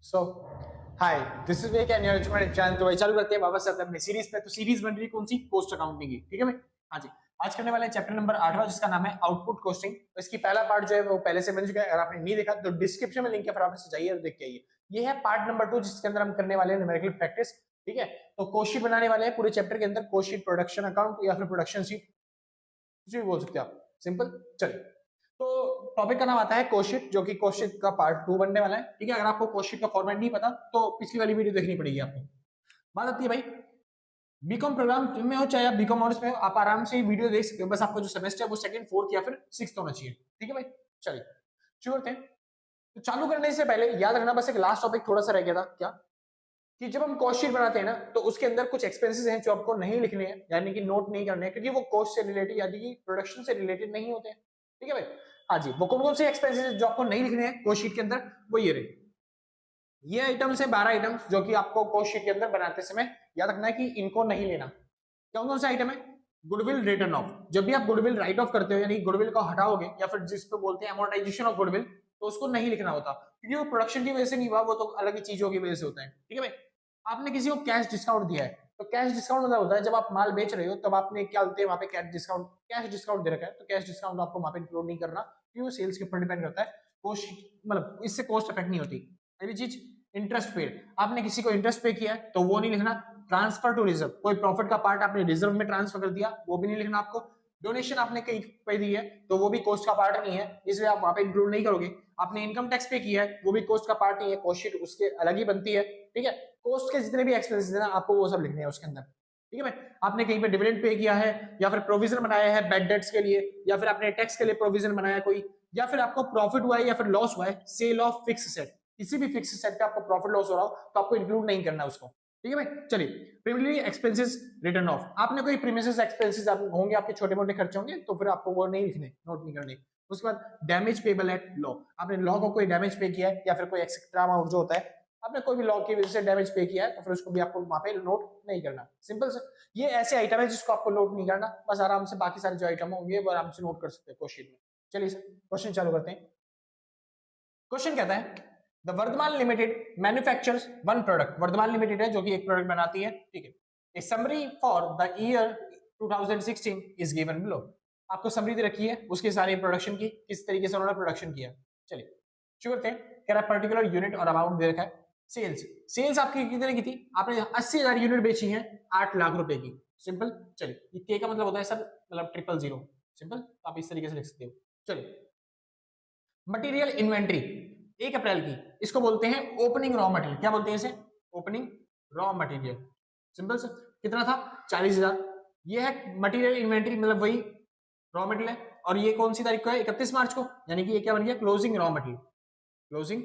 So hi, this is Vivek and your education channel. तो भाई चालू करते हैं वापस से अपनी सीरीज पे। तो सीरीज बन रही कौन सी? कोस्ट अकाउंटिंग की। ठीक है भाई। हाँ जी, आज करने वाले हैं चैप्टर नंबर 8वां जिसका नाम है आउटपुट कोस्टिंग। तो इसकी पहला पार्ट जो है वो पहले से बन चुका है। अगर आपने नहीं देखा तो डिस्क्रिप्शन में लिंक है, फटाफट से जाइए और देख के आइए। ये है पार्ट नंबर 2 जिसके अंदर हम करने वाले हैं न्यूमेरिकल प्रैक्टिस। ठीक है, तो कोस्ट शीट बनाने वाले हैं पूरे चैप्टर के अंदर। कोस्ट शीट, प्रोडक्शन अकाउंट या फिर प्रोडक्शन शीट, कुछ भी बोल सकते हैं आप, सिंपल। चलिए, तो टॉपिक का नाम आता है कोस्ट शीट, जो कि कोस्ट शीट का पार्ट 2 बनने वाला है। ठीक है, अगर आपको कोस्ट शीट का फॉर्मेट नहीं पता तो पिछली वाली वीडियो देखनी पड़ेगी आपको। बात आती है भाई, बीकॉम प्रोग्राम में हो चाहे आप बीकॉम ऑनर्स में हो, आप आराम से वीडियो देख सकते हो। बस आपको जो सेमेस्टर है वो सेकंड, फोर्थ या फिर सिक्स्थ होना चाहिए। ठीक है भाई, चलिए शुरू करते हैं। तो चालू करने से पहले याद रखना, बस एक लास्ट टॉपिक थोड़ा सा रह गया था क्या, कि जब हम कॉस्ट शीट बनाते हैं ना तो उसके अंदर कुछ एक्सपेंसेस हैं जो आपको नहीं लिखने हैं, यानी कि नोट नहीं करने हैं, क्योंकि वो कॉस्ट से रिलेटेड यानी कि प्रोडक्शन से रिलेटेड नहीं होते हैं। ठीक है भाई। हाँ जी, वो कौन कौन से एक्सपेंसेस जो आपको नहीं लिखने हैं कॉस्ट शीट के अंदर, वो ये रहे। ये आइटम्स है 12 आइटम्स जो कि आपको कॉस्ट शीट के अंदर बनाते समय याद रखना है कि इनको नहीं लेना। कौन कौन से आइटम है? Goodwill return of. जब भी आप गुडविल राइट ऑफ करते हो, यानी गुडविल को हटाओगे या फिर जिसको बोलते हैं अमोर्टाइजेशन ऑफ गुडविल, तो उसको नहीं लिखना होता, क्योंकि वो प्रोडक्शन की वजह से नहीं हुआ, वो तो अलग ही चीजों की वजह से होता है। ठीक है भाई। आपने किसी को कैश डिस्काउंट दिया है, तो कैश डिस्काउंट मतलब होता है जब आप माल बेच रहे हो तब आपने क्या बोलते हैं वहां पे कैश डिस्काउंट दे रखा है, तो कैश डिस्काउंट आपको वहां पे इंक्लूड नहीं करना, क्योंकि वो सेल्स के ऊपर डिपेंड करता है। कॉस्ट मतलब इससे कॉस्ट इफेक्ट नहीं होती। अगली चीज, इंटरेस्ट पेड। आपने किसी को इंटरेस्ट पे किया है तो वो नहीं लिखना। ट्रांसफर टू रिजर्व, कोई प्रॉफिट का पार्ट आपने रिजर्व में ट्रांसफर कर दिया, वो भी नहीं लिखना आपको। डोनेशन आपने कहीं पे दी है तो वो भी कॉस्ट का पार्ट नहीं है, इसलिए आप वहां पे इंक्लूड नहीं करोगे। आपने इनकम टैक्स पे किया है, वो भी कॉस्ट का पार्ट नहीं है, कॉस्ट शीट उसके अलग ही बनती है। ठीक है, कॉस्ट के जितने भी एक्सपेंसेस है ना आपको वो सब लिखने हैं उसके अंदर। ठीक है भाई। आपने कहीं पे डिविडेंड पे किया है, या फिर प्रोविजन बनाया है बैड डेट्स के लिए, या फिर आपने टैक्स के लिए प्रोविजन बनाया कोई, या फिर आपको प्रॉफिट हुआ है या फिर लॉस हुआ है, सेल ऑफ फिक्स सेट, किसी भी फिक्स सेट पे आपको प्रॉफिट लॉस हो रहा हो तो आपको इंक्लूड नहीं करना उसको। ठीक है भाई। चलिए, प्रीमियरली एक्सपेंसेस रिटर्न ऑफ। आपने कोई प्रीमियस एक्सपेंसेस होंगे, आपके छोटे मोटे खर्चे होंगे, तो फिर आपको वो नहीं लिखने, नोट नहीं करने। उसके बाद डैमेज पेबल एट लॉ। आपने लॉ को कोई डैमेज पे किया है, या फिर कोई एक्स्ट्रा अमाउंट जो होता है आपने कोई भी लॉ की वजह से डैमेज पे किया है, तो फिर उसको भी आपको वहां पे नोट नहीं करना। सिंपल से ये ऐसे आइटम है जिसको आपको नोट नहीं करना, बस आराम से बाकी सारे जो आइटम होंगे वो आराम से नोट कर सकते हैं क्वेश्चन में। चलिए सर, क्वेश्चन चालू करते हैं। क्वेश्चन कहता है, the Vardhman Limited manufactures one product. Vardhman Limited है जो कि एक प्रोडक्ट बनाती है। ठीक है, a summary for the year 2016 is given below. आपको समरी दे रखी है उसके सारे प्रोडक्शन की, किस तरीके से उन्होंने प्रोडक्शन किया। चलिए शुरू करते हैं। कह रहा पर्टिकुलर यूनिट और अमाउंट दे रखा है। सेल्स, सेल्स आपकी कितने की थी? आपने 80,000 यूनिट बेची है 8 लाख रुपए की। सिंपल। चलिए, ये के का मतलब होता है सर, मतलब 000। सिंपल, आप इस तरीके से लिख सकते हो। चलिए, मटेरियल इन्वेंट्री 1 अप्रैल की, इसको बोलते हैं ओपनिंग रॉ मटेरियल। क्या बोलते हैं इसे? Opening raw material. सिंपल से, कितना था? 40,000। ये है मटेरियल इन्वेंट्री, मतलब वही रॉ मटेरियल है। और ये कौन सी तारीख को है? 31 मार्च को, यानी कि ये क्या बन गया? Closing raw material. Closing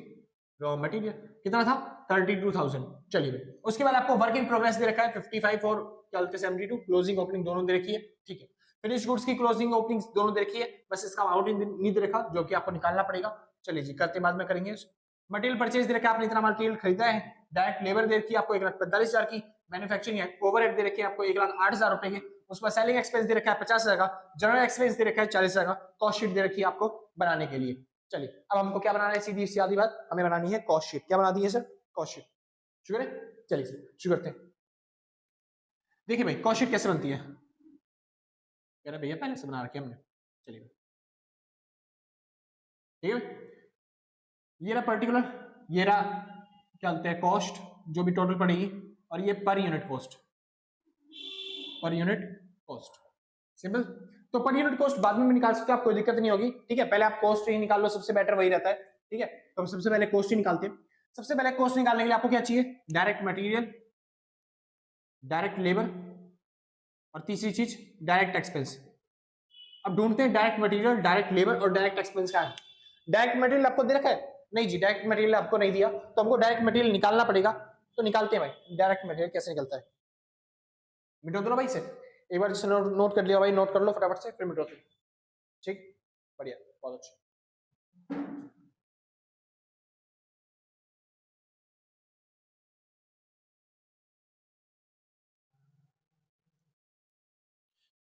raw material कितना था? 32,000। चलिए, उसके बाद आपको वर्क इन प्रोग्रेस दे रखा है 55 और क्या बोलते हैं 72। क्लोजिंग ओपनिंग दोनों दे रखी है। ठीक है, फिनिश गुड्स की क्लोजिंग ओपनिंग दोनों दे रखी है, बस इसका अमाउंट नहीं दे रखा जो कि आपको निकालना पड़ेगा। चलिए जी, करते बाद में करेंगे। मटेरियल परचेज दे रखा है, आपने इतना मटेरियल खरीदा है। डायरेक्ट लेबर दे रखी है आपको 1,45,000 की। मैन्युफैक्चरिंग ओवरहेड दे रखे हैं आपको 1,08,000 रुपए के। उसमें सेलिंग एक्सपेंस दे रखा है 50,000 का। जनरल एक्सपेंस दे रखा है 40,000 का। कॉस्ट शीट दे रखी है आपको बनाने के लिए। चलिए, अब हमको क्या बनाना है? सीधी सीधी बात, हमें बनानी है कॉस्ट शीट। क्या बना दी है सर? Cost sheet. शुरू करें? चलिए सर, शुरू करते हैं। देखिए भाई, कॉस्ट शीट कैसे बनती है? कह रहे भैया पहले से बना रखे हमने। चलिए, ठीक है। ये रहा पर्टिकुलर, ये रहा क्या बोलते हैं कॉस्ट जो भी टोटल पड़ेगी, और ये per unit cost, per unit cost. Simple. तो पर यूनिट कॉस्ट बाद में भी निकाल सकते हो आप, कोई दिक्कत नहीं होगी। ठीक है, पहले आप कॉस्ट ही निकाल लो, सबसे बेटर वही रहता है। ठीक है, तो हम सबसे पहले कॉस्ट ही निकालते हैं। सबसे पहले कॉस्ट निकालने के लिए आपको क्या चाहिए? डायरेक्ट मटेरियल, डायरेक्ट लेबर, और तीसरी चीज डायरेक्ट एक्सपेंस। अब ढूंढते हैं डायरेक्ट मटेरियल, डायरेक्ट लेबर और डायरेक्ट एक्सपेंस का है। डायरेक्ट मटेरियल आपको दे रखा है? नहीं जी, डायरेक्ट मटेरियल आपको नहीं दिया, तो हमको डायरेक्ट मटेरियल निकालना पड़ेगा। तो निकालते हैं भाई। डायरेक्ट मटेरियल कैसे निकलता है? मिटो दो ना भाई से, एक बार जैसे नोट कर लिया भाई, नोट कर लो फटाफट से, फिर मिटो दो। ठीक, बढ़िया, बहुत अच्छा।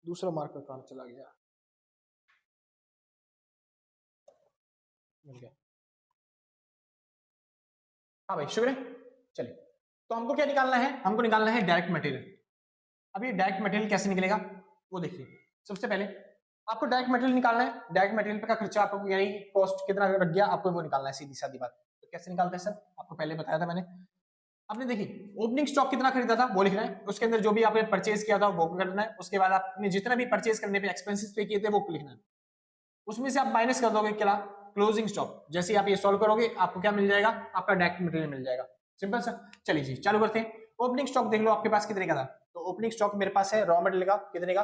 दूसरा मार्कर कहाँ चला गया? मिल गया। हाँ भाई शुक्र है। चलिए, तो हमको क्या निकालना है, हमको निकालना है डायरेक्ट मटेरियल। अब ये डायरेक्ट मटेरियल कैसे निकलेगा वो देखिए। सबसे पहले आपको डायरेक्ट मटेरियल निकालना है, डायरेक्ट मटेरियल का खर्चा आपको यानी कॉस्ट कितना लग गया आपको वो निकालना है, सीधी सादी बात। तो कैसे निकालते हैं सर, आपको पहले बताया था मैंने। आपने देखिए ओपनिंग स्टॉक कितना खरीदा था वो लिखना है, उसके अंदर जो भी आपने परचेज किया था वो करना है, उसके बाद आपने जितना भी परचेज करने पे एक्सपेंसेस पे किए थे वो लिखना है, उसमें से आप माइनस कर दोगे क्या, क्लोजिंग स्टॉक। जैसे आप ये सॉल्व करोगे आपको क्या मिल जाएगा, आपका डायरेक्ट मटेरियल मिल जाएगा। Simple sir. चलिए जी चालू करते हैं। ओपनिंग स्टॉक देख लो आपके पास कितने का था, तो ओपनिंग स्टॉक मेरे पास है रॉ मटेरियल का कितने का,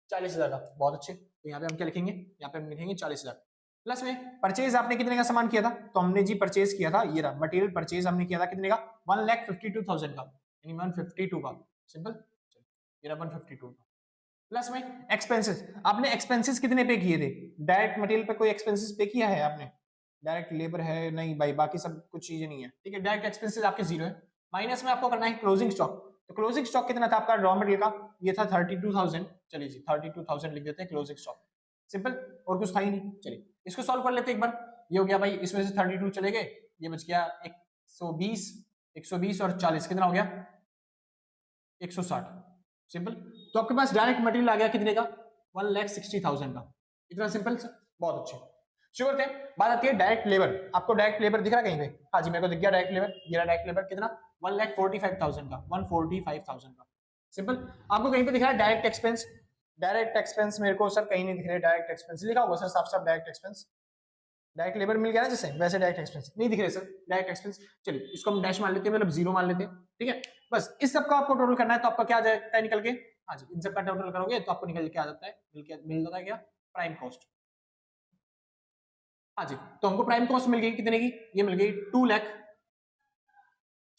40,000 का। बहुत अच्छे, तो यहाँ पे हम क्या लिखेंगे, यहाँ पे हम लिखेंगे 40,000 प्लस में परचेज आपने कितने का सामान किया था, तो हमने जी परचेज किया था ये रहा मटेरियल परचेज हमने किया था कितने का, 1,52,000 का, यानी 152 का। सिंपल, ये रहा 152 का। प्लस में एक्सपेंसेस, आपने एक्सपेंसेस कितने पे किए थे, डायरेक्ट मटेरियल पे कोई एक्सपेंसेस पे किया है आपने, डायरेक्ट लेबर है नहीं भाई, बाकी सब कुछ चीजें नहीं है, ठीक है। डायरेक्ट एक्सपेंसेस आपके जीरो है। माइनस में आपको करना है क्लोजिंग स्टॉक, तो क्लोजिंग स्टॉक कितना था आपका रॉ मटेरियल का, ये था 32,000। चलिए जी 32,000 लिख देते हैं क्लोजिंग स्टॉक। सिंपल, और कुछ था ही नहीं। चलिए इसको सॉल्व कर लेते हैं एक बार। ये हो गया भाई, इसमें से 32 चले गए, ये बच गया 120, 120 और 40 कितना हो गया, 160। सिंपल, तो आपके पास डायरेक्ट मटेरियल आ गया कितने का, 1,60,000 का। इतना सिंपल सर, बहुत अच्छे। शुरू करते हैं, बात आती है डायरेक्ट लेबर। आपको डायरेक्ट लेबर दिख रहा है कहीं पे, हाँ जी मेरे को दिख गया डायरेक्ट लेबर, ये रहा डायरेक्ट लेबर कितना, 1,45,000 का, 145,000 का। सिंपल, आपको कहीं पे दिख रहा है डायरेक्ट एक्सपेंस, डायरेक्ट एक्सपेंस मेरे को सर कहीं नहीं दिख रहा है, डायरेक्ट एक्सपेंस लिखा होगा सर साफ साफ डायरेक्ट एक्सपेंस, डायरेक्ट लेबर मिल गया ना जैसे, वैसे डायरेक्ट एक्सपेंस नहीं दिख रहे सर, डायरेक्ट एक्सपेंस। चलिए इसको हम डैश मान लेते हैं, मतलब जीरो मान लेते हैं, ठीक है। बस इस सब का आपको टोटल करना है, तो आपका क्या आ जाता है निकल के, हाँ जी इन सब का टोटल करोगे तो आपको निकल के आ जाता है, मिल जाता है क्या, प्राइम कॉस्ट। हाँ जी, तो हमको प्राइम कॉस्ट मिल गई कितने की, ये मिल गई 2 लाख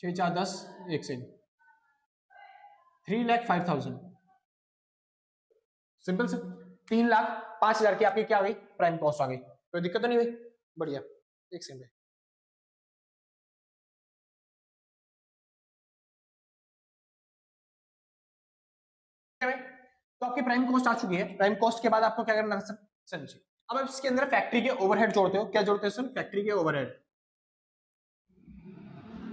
6 4 10 1 से 3,05,000। सिंपल सर, 3,05,000 की आपकी क्या आ गई, प्राइम कॉस्ट आ गई। कोई दिक्कत तो नहीं हुई, बढ़िया। एक सेकंड में तो आपकी प्राइम कॉस्ट आ चुकी है। प्राइम कॉस्ट के बाद आपको क्या करना है सर, समझिए। अब आप इसके अंदर फैक्ट्री के ओवरहेड जोड़ते हो, क्या जोड़ते हो सर, फैक्ट्री के ओवरहेड,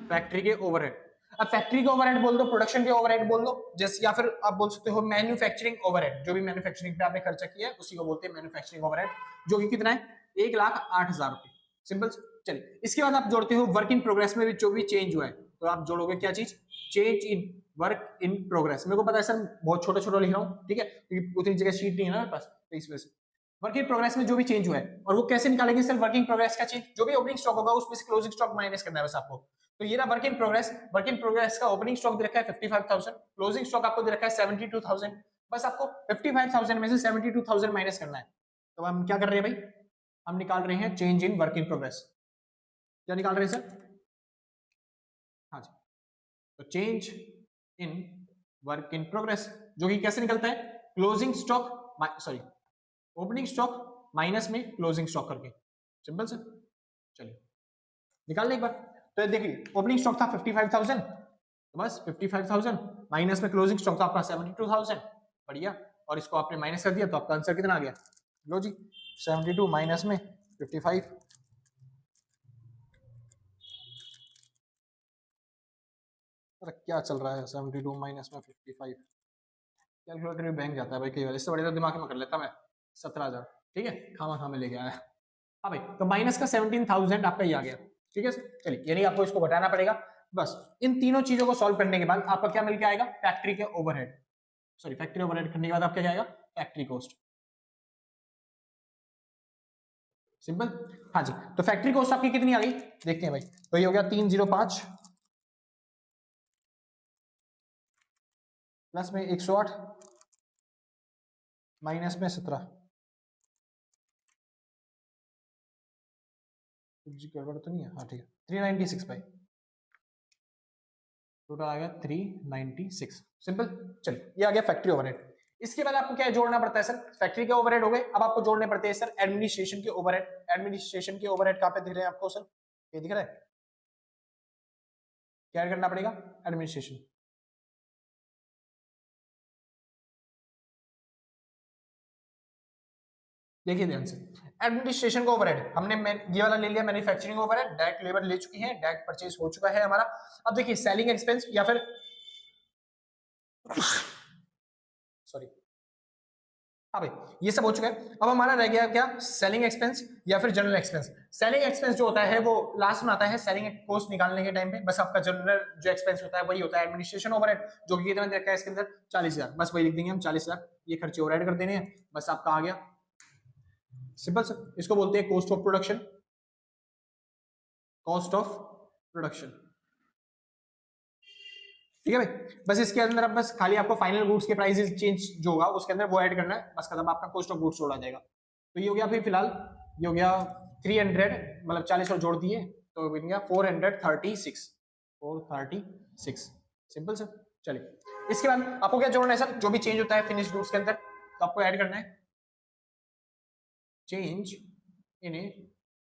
फैक्ट्री के ओवरहेड। अब फैक्ट्री के ओवरहेड बोल दो, प्रोडक्शन के ओवरहेड बोल दो, जैसे या फिर आप बोल सकते हो मैन्युफैक्चरिंग ओवरहेड, जो भी मैन्युफैक्चरिंग पे आपने खर्चा किया है उसी को बोलते हैं मैन्युफैक्चरिंग ओवरहेड, जो कि कितना है 1,08,000 रुपए। सिंपल। चलिए इसके बाद आप जोड़ते हो वर्क इन प्रोग्रेस में भी जो भी चेंज हुआ है, तो आप जोड़ोगे क्या चीज, change in work in progress. मेरे को पता है सर बहुत छोटा छोटा लिख रहा हूँ, ठीक है, क्योंकि उतनी जगह शीट नहीं है ना मेरे पास, तो इस वजह से वर्क इन प्रोग्रेस में जो भी चेंज हुआ है, और वो कैसे निकालेंगे सर, वर्किंग प्रोग्रेस का चेंज, जो भी ओपनिंग स्टॉक होगा उसमें से क्लोजिंग स्टॉक माइनस करना है बस आपको। तो ये रहा work in progress, work in progress का ओपनिंग स्टॉक दे रखा है 55,000, क्लोजिंग स्टॉक आपको दे रखा है 72,000, बस आपको 55,000 में से 72,000 माइनस करना है। तो हम क्या कर रहे हैं भाई, हम निकाल रहे हैं change in work in progress. क्या निकाल रहे हैं सर, हाँ जी, तो change in work in progress, जो कि कैसे निकलता है, closing stock sorry opening stock minus में क्लोजिंग स्टॉक करके। सिंपल सर, चलिए निकाल लें एक बार। तो देखिए ओपनिंग स्टॉक था 55,000, तो बस 55,000 माइनस में क्लोजिंग स्टॉक था आपका 72,000, बढ़िया। और इसको आपने माइनस कर दिया तो आपका आंसर कितना आ गया, लो जी 72 माइनस में 55। अरे क्या चल रहा है, 72 माइनस में 55, कैलकुलेटर भी बैंक जाता है भाई कई बार, इससे बड़े तो दिमाग में कर लेता मैं। 17,000, ठीक है, खामा खामे लेके आया। हाँ भाई, तो माइनस का 17,000 आपका ये आ गया, ठीक है। चलिए यानी आपको इसको घटाना पड़ेगा। बस इन तीनों चीजों को सॉल्व करने के बाद आपका क्या मिल के आएगा, फैक्ट्री के ओवरहेड, सॉरी फैक्ट्री ओवरहेड करने के बाद आपका क्या आएगा, फैक्ट्री कॉस्ट। सिंपल, हाँ जी, तो फैक्ट्री कॉस्ट आपकी कितनी आ गई देखते हैं भाई। तो ये हो गया 305 प्लस में 108 माइनस में 17, गड़बड़ तो नहीं है, हाँ ठीक है, 396 भाई, टोटल आ गया 396। सिंपल। चलिए ये आ गया फैक्ट्री ओवरहेड। इसके बाद आपको क्या जोड़ना पड़ता है सर, फैक्ट्री के ओवरहेड हो गए, अब आपको जोड़ने पड़ते हैं सर एडमिनिस्ट्रेशन के ओवरहेड। एडमिनिस्ट्रेशन के ओवरहेड कहां पे दिख रहे हैं आपको सर, ये दिख रहा है, क्या करना पड़ेगा, एडमिनिस्ट्रेशन। देखिए ध्यान से, एडमिनिस्ट्रेशन का ओवरहेड हमने ये वाला ले लिया, मैन्युफैक्चरिंग ओवरहेड, डायरेक्ट लेबर ले चुकी है, डायरेक्ट परचेज हो चुका है हमारा। अब देखिए सेलिंग एक्सपेंस या फिर सॉरी, हाँ भाई ये सब हो चुका है। अब हमारा रह गया क्या, सेलिंग एक्सपेंस या फिर जनरल एक्सपेंस। सेलिंग एक्सपेंस जो होता है वो लास्ट में आता है सेलिंग कॉस्ट निकालने के टाइम पे, बस आपका जनरल जो एक्सपेंस होता है वही होता है एडमिनिस्ट्रेशन ओवरहेड, जो कि कितना रखा है इसके अंदर 40,000, बस वही लिख देंगे हम 40,000, ये खर्चे ओवरहेड कर देने हैं, बस आपका आ गया सिंपल सर। इसको बोलते हैं cost of production, cost of production, ठीक है भाई। बस इसके अंदर अब बस खाली आपको फाइनल गुड्स के प्राइसेस चेंज जो होगा उसके अंदर वो ऐड करना है, बस खत्म, आपका कॉस्ट ऑफ गुड्स जोड़ा जाएगा। तो ये हो गया अभी फिलहाल, ये हो गया 300 मतलब 40 और जोड़ दिए तो बन गया 436, 436 सिंपल सर। चलिए इसके बाद आपको क्या जोड़ना है सर, जो भी चेंज होता है फिनिश गुड्स के अंदर तो आपको ऐड करना है change in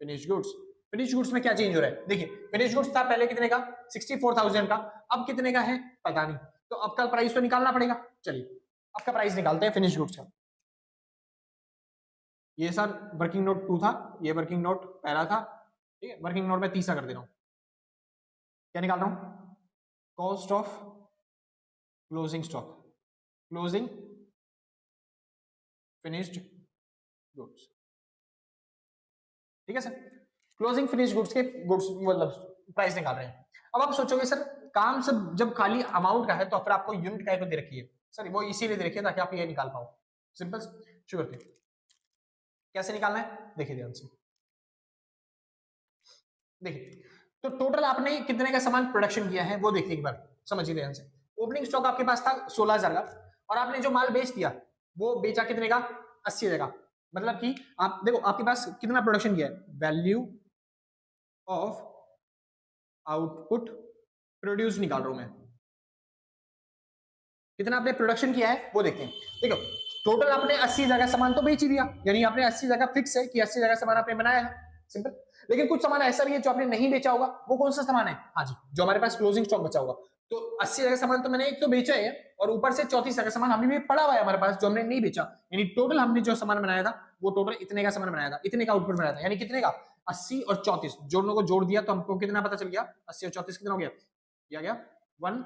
finish goods. Finish goods में क्या चेंज हो रहा है, देखिए फिनिश गुड्स था पहले कितने का 64,000 का, अब कितने का है पता नहीं, तो अब का प्राइस तो निकालना पड़ेगा। चलिए अब का प्राइस निकालते हैं फिनिश गुड्स का। ये सर वर्किंग नोट 2 था, ये वर्किंग नोट पहला था, ठीक है, वर्किंग नोट में तीसरा कर दे रहा हूं, क्या निकाल रहा हूं, cost of closing stock, closing finished goods, ठीक है सर। क्लोजिंग फिनिश गुड्स के गुड्स मतलब प्राइस निकाल रहे हैं। अब आप सोचोगे सर काम सब जब खाली अमाउंट का है तो फिर आपको यूनिट का दे रखी है, सर वो इसीलिए दे रखी है ताकि आप ये निकाल पाओ, सिंपल शुरू करते हैं। कैसे निकालना है देखिए ध्यान से, देखिए तो टोटल आपने कितने का सामान प्रोडक्शन किया है वो देखिए एक बार, समझिए ध्यान से। ओपनिंग स्टॉक आपके पास था 16,000 का और आपने जो माल बेच दिया वो बेचा कितने का 80,000 का, मतलब कि आप देखो आपके पास कितना प्रोडक्शन किया है, वैल्यू ऑफ आउटपुट प्रोड्यूस निकाल रहा हूं मैं, कितना आपने प्रोडक्शन किया है वो देखते हैं। देखो टोटल आपने 80,000 का सामान तो बेच ही दिया, यानी आपने 80,000 का फिक्स है कि 80,000 का सामान आपने बनाया है, सिंपल। लेकिन कुछ सामान ऐसा भी है जो आपने नहीं बेचा होगा, वो कौन सा सामान है, हाँ जी जो हमारे पास क्लोजिंग स्टॉक बचा होगा। तो 80,000 का सामान तो मैंने एक तो बेचा है और ऊपर से 34,000 का सामान अभी भी पड़ा हुआ है हमारे पास जो हमने नहीं बेचा, यानी टोटल हमने जो सामान बनाया था वो टोटल इतने का सामान बनाया था, इतने का आउटपुट बनाया था, यानी कितने का 80 और 34 दोनों को जोड़ दिया तो हमको कितना पता चल गया, 80 और 34 कितना हो गया, क्या गया 1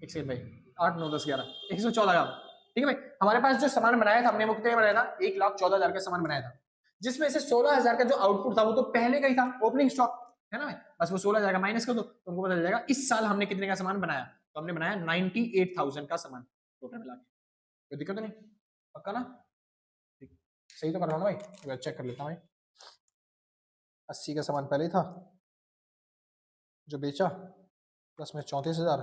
एक सेकंड भाई 8 9 10 11 114 का, ठीक है भाई। हमारे पास जो सामान बनाया था हमने वो कितने बनाया था 1,14,000 का सामान बनाया था, जिसमें से 16,000 का जो आउटपुट था वो तो पहले का ही था ओपनिंग स्टॉक है ना भाई, बस वो 16,000 का माइनस कर दो तो उनको पता चल जाएगा इस साल हमने कितने का सामान बनाया, तो हमने बनाया 98,000 का सामान टोटल मिला के, कोई दिक्कत नहीं, पक्का ना, सही तो कर रहा हूँ ना भाई, चेक कर लेता हूँ भाई। 80 का सामान पहले था जो बेचा, प्लस में 34,000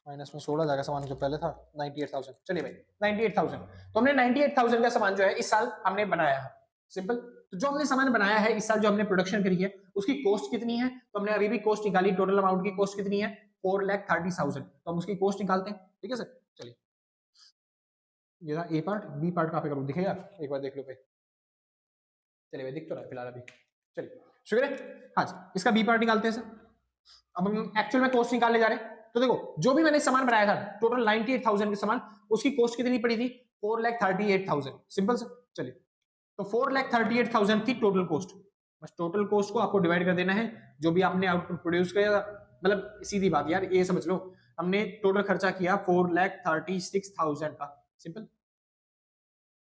माइनस में 16,000 का सामान जो पहले था 98,000, चलिए भाई 98,000, तो हमने 98,000 का सामान जो है इस साल हमने बनाया है, सिंपल। तो जो हमने सामान बनाया है इस साल जो हमने प्रोडक्शन करी है उसकी कॉस्ट कितनी है, तो हमने अभी भी कॉस्ट निकाली, टोटल अमाउंट की कॉस्ट कितनी है 4,30,000, तो हम उसकी कॉस्ट निकालते हैं, ठीक है सर। चलिए ये था ए पार्ट, बी पार्ट कहाँ पे करूँ दिखेगा एक बार देख लो भाई, चलिए भाई दिख तो रहा है फिलहाल अभी, चलिए शुक्र है। हाँ जी इसका बी पार्ट निकालते हैं सर। अब हम एक्चुअल में कॉस्ट निकालने जा रहे हैं, तो देखो जो भी मैंने सामान बनाया था टोटल 98,000 के सामान, उसकी कॉस्ट कितनी पड़ी थी 4,38,000, सिंपल सर। चलिए तो 4,38,000 थी टोटल कॉस्ट, बस टोटल कॉस्ट को आपको डिवाइड कर देना है जो भी आपने आउटपुट प्रोड्यूस किया, मतलब सीधी बात यार ये समझ लो, हमने टोटल खर्चा किया 4,36,000 का, सिंपल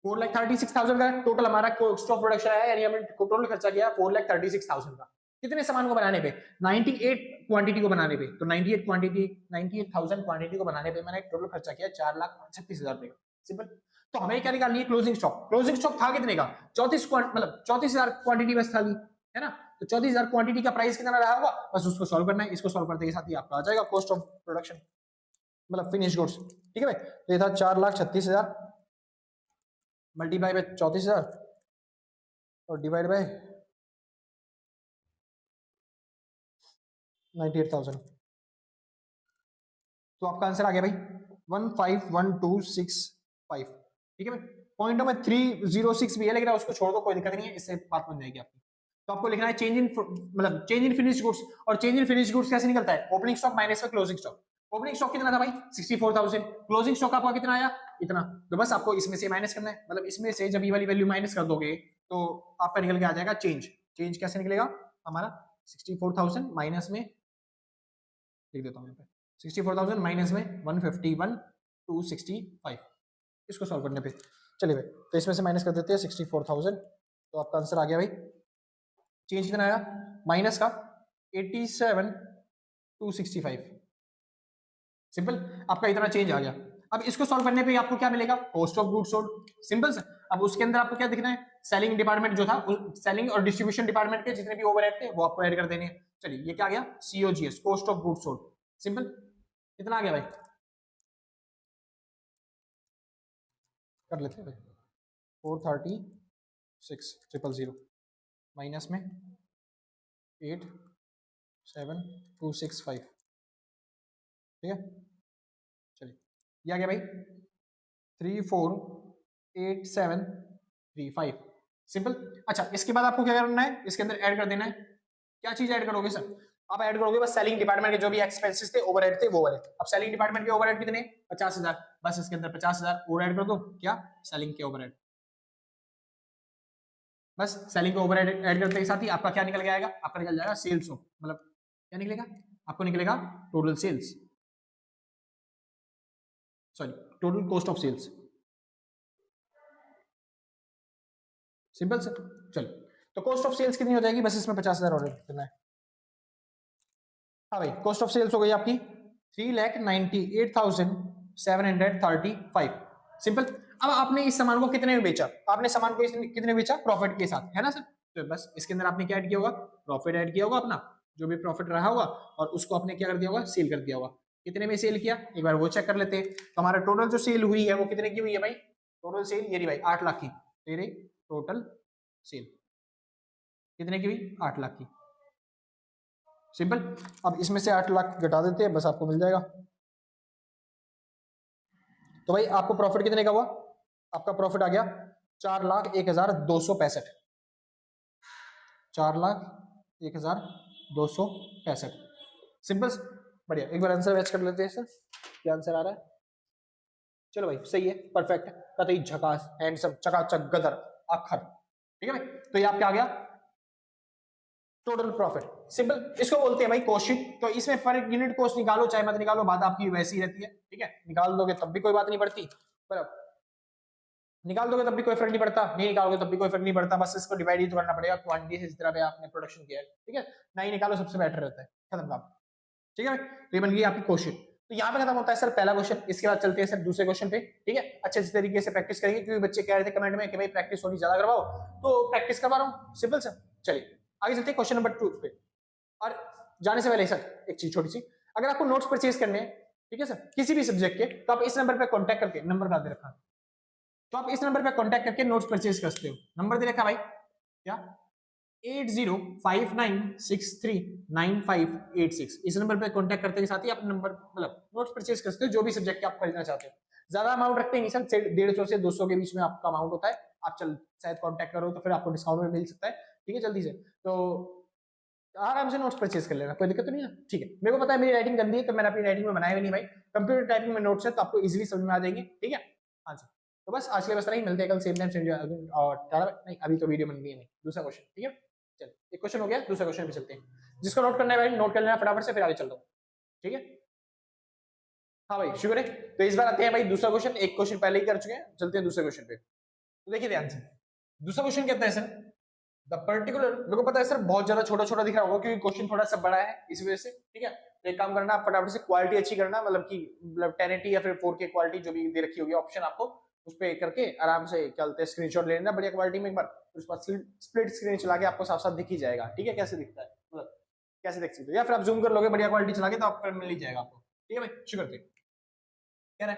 4,36,000 का टोटल हमारा कॉस्ट ऑफ प्रोडक्शन है, यानी हमने टोटल खर्चा किया 4,36,000 का, कितने सामान को बनाने पे 98 क्वांटिटी को बनाने पे, तो 98,000 क्वांटिटी को बनाने पे मैंने टोटल खर्चा किया 4,36,000 रुपए का, सिंपल। तो हमें क्या निकालनी है क्लोजिंग स्टॉक, क्लोजिंग स्टॉक था कितने का 34 मतलब 34,000 क्वांटिटी बस था है ना, तो 34,000 क्वांटिटी का प्राइस कितना रहा होगा, बस उसको सॉल्व करना है, इसको सॉल्व करते के साथ ही आपका आ जाएगा कॉस्ट ऑफ प्रोडक्शन मतलब फिनिश गुड्स, ठीक है भाई। तो ये था 4,36,000 मल्टीप्लाई बाय 34,000 और डिवाइड बाय 98,000, तो आपका आंसर आ गया भाई 151265, ठीक है भाई। पॉइंटों में 306 भी है लेकिन उसको छोड़ दो कोई दिक्कत नहीं है, इससे बात बन जाएगी आपकी। तो आपको लिखना है चेंज इन मतलब चेंज इन फिनिश गुड्स, और चेंज इन फिनिश गुड्स कैसे निकलता है ओपनिंग स्टॉक माइनस में क्लोजिंग स्टॉक। ओपनिंग स्टॉक कितना था भाई 64,000, क्लोजिंग स्टॉक आपका कितना आया इतना, तो बस आपको इसमें से माइनस करना है, मतलब इसमें से जब ये वाली वैल्यू माइनस कर दोगे तो आपका निकल के आ जाएगा चेंज। चेंज कैसे निकलेगा हमारा 64,000 माइनस में लिख देता हूँ यहाँ पे 64,000 माइनस में 151,265 इसको सॉल्व करने पे चलिए भाई तो इसमें से माइनस कर देते हैं 64,000 तो आपका आंसर आ गया भाई चेंज कितना आया माइनस का 87,265 सिंपल आपका इतना चेंज आ गया। अब इसको सॉल्व करने पे आपको क्या मिलेगा cost of goods sold simple से। अब उसके अंदर आपको क्या दिखना है सेलिंग डिपार्टमेंट जो था सेलिंग और डिस्ट्रीब्यूशन डिपार्टमेंट के जितने भी ओवरहेड थे वो आपको ऐड कर देने हैं। चलिए ये क्या आ गया COGS cost of goods sold simple कितना आ गया भाई कर लेते हैं भाई 436,000 माइनस में 87,265 ठीक है चलिए ये आ गया भाई 34,8735 सिंपल। अच्छा इसके बाद आपको क्या करना है इसके अंदर ऐड कर देना है क्या चीज ऐड करोगे सर आप ऐड करोगे बस सेलिंग डिपार्टमेंट के जो भी एक्सपेंसेस थे ओवरहेड थे वो वाले। अब सेलिंग डिपार्टमेंट के ओवरहेड कितने 50,000 बस इसके अंदर 50,000 और ऐड कर दो क्या सेलिंग के ओवरहेड बस सेलिंग के ओवरहेड ऐड करते के साथ ही आपका क्या निकल के आएगा आपका निकल जाएगा सेल्स ऑफ मतलब क्या निकलेगा आपको निकलेगा total sales sorry total cost of sales simple sir. चलो तो कॉस्ट ऑफ सेल्स कितनी हो जाएगी बस इसमें 50,000 और करना है। हाँ भाई कॉस्ट ऑफ सेल्स हो गई आपकी 3,98,735 सिंपल। अब आपने इस सामान को कितने में बेचा आपने सामान को कितने में बेचा प्रॉफिट के साथ है ना सर। तो बस इसके अंदर आपने क्या ऐड किया होगा प्रॉफिट ऐड किया होगा अपना जो भी प्रॉफिट रहा होगा और उसको आपने क्या कर दिया होगा सेल कर दिया होगा। कितने में सेल किया एक बार वो चेक कर लेते हैं। तो हमारा टोटल जो सेल हुई है वो कितने की हुई है भाई टोटल सेल ये रही भाई 8 लाख की तेरे टोटल सेल कितने की हुई 8 लाख की सिंपल। अब इसमें से 8 लाख घटा देते हैं बस आपको मिल जाएगा। तो भाई आपको प्रॉफिट कितने का हुआ आपका प्रॉफिट आ गया 4,01,265 4,01,265 सिंपल बढ़िया। एक बार आंसर मैच कर लेते हैं सर क्या आंसर आ रहा है। चलो भाई सही है परफेक्ट कतई झकास हैंडसम चकाचक गदर आखर ठीक है भाई। तो ये आपका आ गया टोटल प्रॉफिट सिंपल इसको बोलते हैं भाई कॉस्ट शीट। तो इसमें पर यूनिट कॉस्ट निकालो चाहे मत निकालो बात आपकी वैसी रहती है ठीक है निकाल दोगे तब भी कोई बात नहीं पड़ती पर निकाल दोगे तब भी कोई फर्क नहीं पड़ता नहीं निकालोगे तब भी कोई फर्क नहीं पड़ता बस इसको डिवाइड ही तो करना पड़ेगा क्वांटिटी से जिस तरह पे आपने प्रोडक्शन किया है ठीक है नहीं निकालो सबसे बेटर रहता है खत्म काम ठीक है। तो ये बन गई आपकी क्वेश्चन। तो यहाँ पे खत्म होता है सर पहला क्वेश्चन। इसके बाद चलते हैं सर दूसरे क्वेश्चन पे ठीक है अच्छे तरीके से प्रैक्टिस करेंगे क्योंकि बच्चे कह रहे थे कमेंट में कि भाई प्रैक्टिस थोड़ी ज्यादा करवाओ तो प्रैक्टिस करवा रहा हूँ सिंपल सर। चलिए आगे चलते हैं क्वेश्चन नंबर 2 पे। और जाने से पहले सर एक चीज छोटी सी अगर आपको नोट्स परचेज करने हैं ठीक है सर किसी भी सब्जेक्ट के तो आप इस नंबर पे कांटेक्ट करके नंबर का दे रखा तो आप इस नंबर पे कांटेक्ट करके नोट्स परचेज कर सकते हो। नंबर दे रखा भाई क्या 8055639586 इस नंबर पे कांटेक्ट करते के साथ ही आप नंबर मतलब नोट्स परचेज कर सकते हो जो भी सब्जेक्ट के आप खरीदना चाहते हो। ज्यादा अमाउंट रखते नहीं सर 150 से 200 के बीच में आपका अमाउंट होता है। आप चल शायद कांटेक्ट करो तो फिर आपको डिस्काउंट में मिल सकता है ठीक है जल्दी से। तो आराम से नोट्स परचेज कर लेना कोई दिक्कत तो नहीं है ठीक है। मेरे को पता है मेरी राइटिंग गंदी है तो मैंने अपनी राइटिंग में बनाया भी नहीं भाई कंप्यूटर टाइपिंग में नोट्स है तो आपको इजीली समझ में आ जाएंगे ठीक है। हाँ जी तो बस आज के लिए बस नहीं मिलते कल सेम टाइम सेम और नहीं अभी तो वीडियो बन गई है नहीं दूसरा क्वेश्चन ठीक है। चल एक क्वेश्चन हो गया दूसरा क्वेश्चन पे चलते हैं जिसको नोट करना है भाई नोट कर लेना फटाफट से फिर आगे चलता हूँ ठीक है। हाँ भाई शुक्र है। तो इस बार आते हैं भाई दूसरा क्वेश्चन एक क्वेश्चन पहले ही कर चुके हैं चलते हैं दूसरे क्वेश्चन पे। तो देखिए ध्यान से दूसरा क्वेश्चन कहता है सर द पर्टिकुलर मेरे को पता है सर बहुत ज्यादा छोटा छोटा दिख रहा होगा क्योंकि क्वेश्चन थोड़ा सा बड़ा है इस वजह से ठीक है। तो एक काम करना आप फटाफट से क्वालिटी अच्छी करना मतलब कि 1080 या फिर 4K क्वालिटी जो भी दे रखी होगी ऑप्शन आपको उस पर करके आराम से क्या बोलते हैं स्क्रीनशॉट ले लेना बढ़िया क्वालिटी में एक बार उसके बाद स्प्लिट स्क्रीन चला के आपको साफ साफ दिख ही जाएगा ठीक है कैसे दिखता है मतलब कैसे देख सकते हो या फिर आप जूम कर लोगे बढ़िया क्वालिटी चला के तो आप फिर मिल ही जाएगा आपको ठीक है भाई शुक्र थे क्या है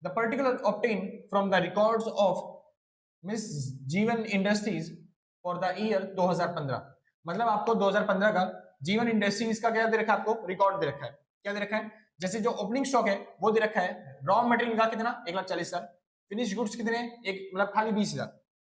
the particular obtain from the records of miss जीवन इंडस्ट्रीज फॉर द ईयर 2015 मतलब आपको 2015 का जीवन इंडस्ट्रीज का क्या दे रखा है आपको रिकॉर्ड दे रखा है क्या दे रखा है जैसे जो ओपनिंग स्टॉक है वो दे रखा है रॉ मटेरियल का कितना 1,40,000 फिनिश गुड्स कितने एक मतलब खाली 20,000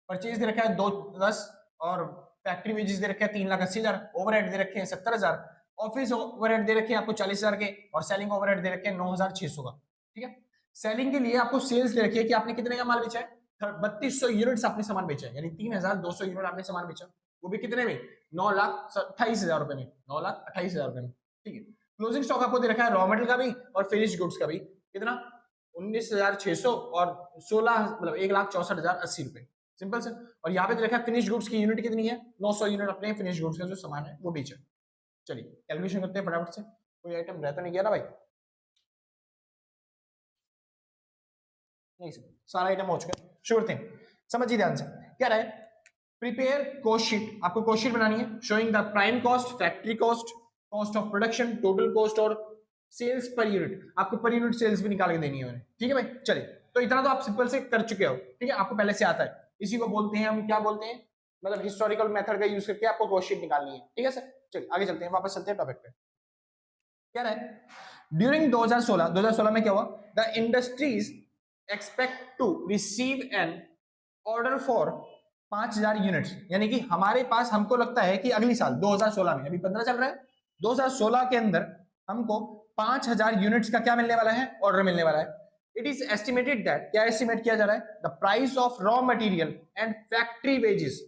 परचेज दे रखा है 2,10 और फैक्ट्री वेजेस दे रखे हैं 3,80,000 ओवरहेड दे रखे हैं 70,000 ऑफिस ओवरहेड दे रखे हैं आपको 40,000 के और सेलिंग ओवरहेड दे रखे हैं 9,600 का ठीक है। सेलिंग के लिए आपको सेल्स दे रखी है कि आपने कितने का माल बेचा है 3200 यूनिट्स आपने सामान बेचा है, यानी 3200 यूनिट आपने सामान बेचा, वो भी कितने में, 9,28,000 रुपए में, 9,28,000 रुपए में, ठीक है। क्लोजिंग स्टॉक आपको दे रखा है रॉ मटेरियल का भी और फिनिश गुड्स का भी, कितना, 19,600 और 16 मतलब 1,64,080 रुपए, सिंपल से। और यहाँ पे दे रखा है फिनिश गुड्स की यूनिट कितनी है, 900 यूनिट अपने फिनिश गुड्स का जो सामान है वो बेचा। चलिए कैलकुलेशन करते हैं फटाफट से, कोई आइटम रहता नहीं गया ना भाई, नहीं सर सारा आइटम हो चुका है, श्योर थिंग। समझिए ध्यान से, क्या रहा है, प्रिपेयर कॉस्ट शीट, आपको कॉस्ट शीट बनानी है showing the prime cost, factory cost, cost of production, total cost और सेल्स पर यूनिट, आपको पर यूनिट सेल्स भी निकाल के देनी है मैंने, ठीक है भाई। चलिए तो इतना तो आप सिंपल से कर चुके हो, ठीक है, आपको पहले से आता है, इसी को बोलते हैं हम, क्या बोलते हैं, मतलब हिस्टोरिकल मेथड का यूज करके आपको कॉस्ट शीट निकालनी है, ठीक है सर। चलिए आगे चलते हैं, वापस चलते हैं टॉपिक पे, क्या है, ड्यूरिंग 2016 में क्या हुआ, the industries expect to receive an order for 5,000 units, यानी कि हमारे पास, हमको लगता है कि अगली साल 2016 में, अभी 15 चल रहा है, 2016 के अंदर हमको 5,000 यूनिट्स का क्या मिलने वाला है, ऑर्डर मिलने वाला है। इट इज एस्टिमेटेड दैट, क्या एस्टिमेट किया जा रहा है, the price of raw material and factory wages,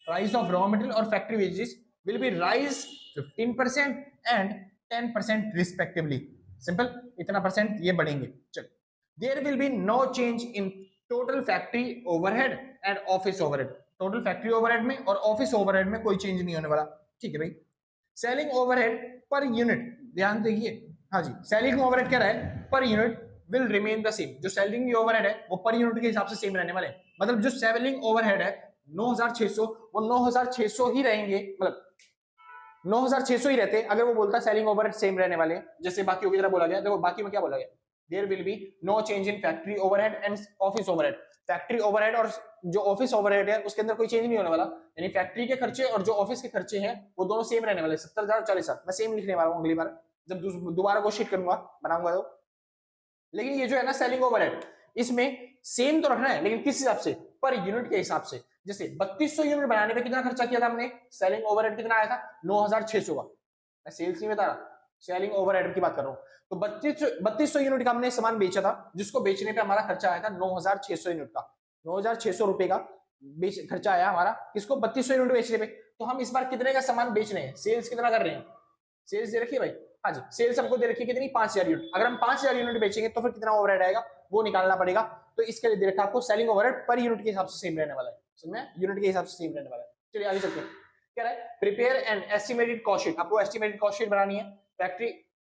price of raw material और factory wages will be raise 15% and 10% respectively, simple, इतना परसेंट ये बढ़ेंगे। चलो, there will be no change in total factory overhead and office overhead, total factory overhead में और office overhead में कोई change नहीं होने वाला, ठीक है भाई। सेलिंग ओवरहेड पर यूनिट, ध्यान देखिए, हाँ जी, सेलिंग ओवरहेड क्या रहा है, per unit will remain the same, जो सेलिंग ओवरहेड है वो पर यूनिट के हिसाब से सेम रहने वाले, मतलब जो सेलिंग ओवरहेड है 9,600, वो 9,600 ही रहेंगे, मतलब 9,600 ही रहते अगर वो बोलता सेलिंग ओवरहेड सेम रहने वाले, जैसे बाकी की तरह बोला गया। देखो बाकी में क्या बोला गया, there will be no change in factory overhead and office overhead, factory overhead और जो ऑफिस ओवरहेड है उसके अंदर कोई चेंज नहीं होने वाला, यानी फैक्ट्री के खर्चे और जो ऑफिस के खर्चे हैं वो दोनों सेम रहने वाले, 70,000 40,000, मैं सेम लिखने वाला हूँ अगली बार जब दोबारा को शीट करूंगा, बनाऊंगा तो। लेकिन ये जो है ना सेलिंग ओवरहेड, इसमें सेम तो रखना है, लेकिन किस हिसाब से, पर यूनिट के हिसाब से। जैसे 3200 यूनिट बनाने पे कितना खर्चा किया था हमने, सेलिंग ओवरहेड कितना आया था, 9,600 का, मैं सेल्स नहीं बता रहा, सेलिंग ओवरहेड की बात कर रहा हूँ। तो 3200 यूनिट का हमने सामान बेचा था, जिसको बेचने पे हमारा खर्चा आया था 9,600 यूनिट का, 9,600 रुपए का खर्चा आया हमारा, किसको, 3200 यूनिट बेचने पे। तो हम इस बार कितने का सामान बेच रहे हैं, सेल्स कितना कर रहे हैं, सेल्स दे रखिए भाई, हाँ जी, सेल्स हमको दे रखी है कितनी, 5,000 यूनिट। अगर हम 5,000 यूनिट बेचेंगे तो फिर कितना ओवरहेड आएगा वो निकालना पड़ेगा, तो इसके लिए दे रखा आपको सेलिंग ओवरहेड पर यूनिट के हिसाब से सेम रहने वाला है, समझ में, यूनिट के हिसाब से सेम रहने वाला है। चलिए आगे चलते हैं, क्या है, prepare and estimated cost sheet, आपको एस्टिमेटेड कॉस्ट शीट बनानी है। फैक्ट्री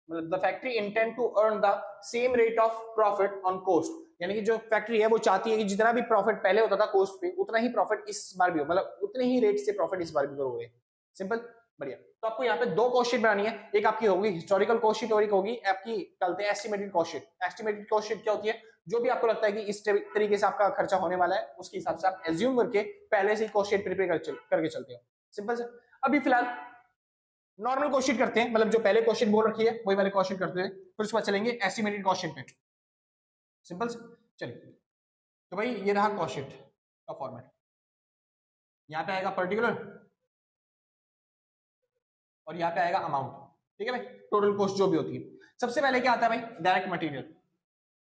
मतलब the factory intend to earn the same rate of profit on cost, यानी कि जो फैक्ट्री है वो चाहती है कि जितना भी प्रॉफिट पहले होता था कॉस्ट पे, उतना ही प्रॉफिट इस बार भी हो, मतलब उतने ही रेट से प्रॉफिट इस बार भी करोगे, सिंपल, बढ़िया। तो आपको यहाँ पे दो कॉस्ट शीट बनानी है, एक आपकी होगी हिस्टोरिकल कॉस्ट शीट और एक होगी आपकी चलते हैं estimated cost sheet. Estimated cost sheet क्या होती है, जो भी आपको लगता है कि इस तरीके से आपका खर्चा होने वाला है उसके हिसाब से आप एज्यूम करके पहले से ही कॉस्ट शीट प्रिपेयर करके चलते हो, सिंपल से। अभी फिलहाल नॉर्मल कॉस्ट शीट करते हैं, मतलब जो पहले कॉस्ट शीट बोल रखी है वही वाले कॉस्ट शीट करते हैं, फिर उसके बाद चलेंगे एस्टिमेटेड कॉस्ट शीट पे, सिंपल से। चलिए तो भाई ये रहा कॉस्ट शीट का फॉर्मेट, यहाँ पे आएगा पर्टिकुलर और यहाँ पे आएगा अमाउंट, ठीक है भाई, टोटल कॉस्ट जो भी होती है। सबसे पहले क्या आता है भाई, डायरेक्ट मटेरियल,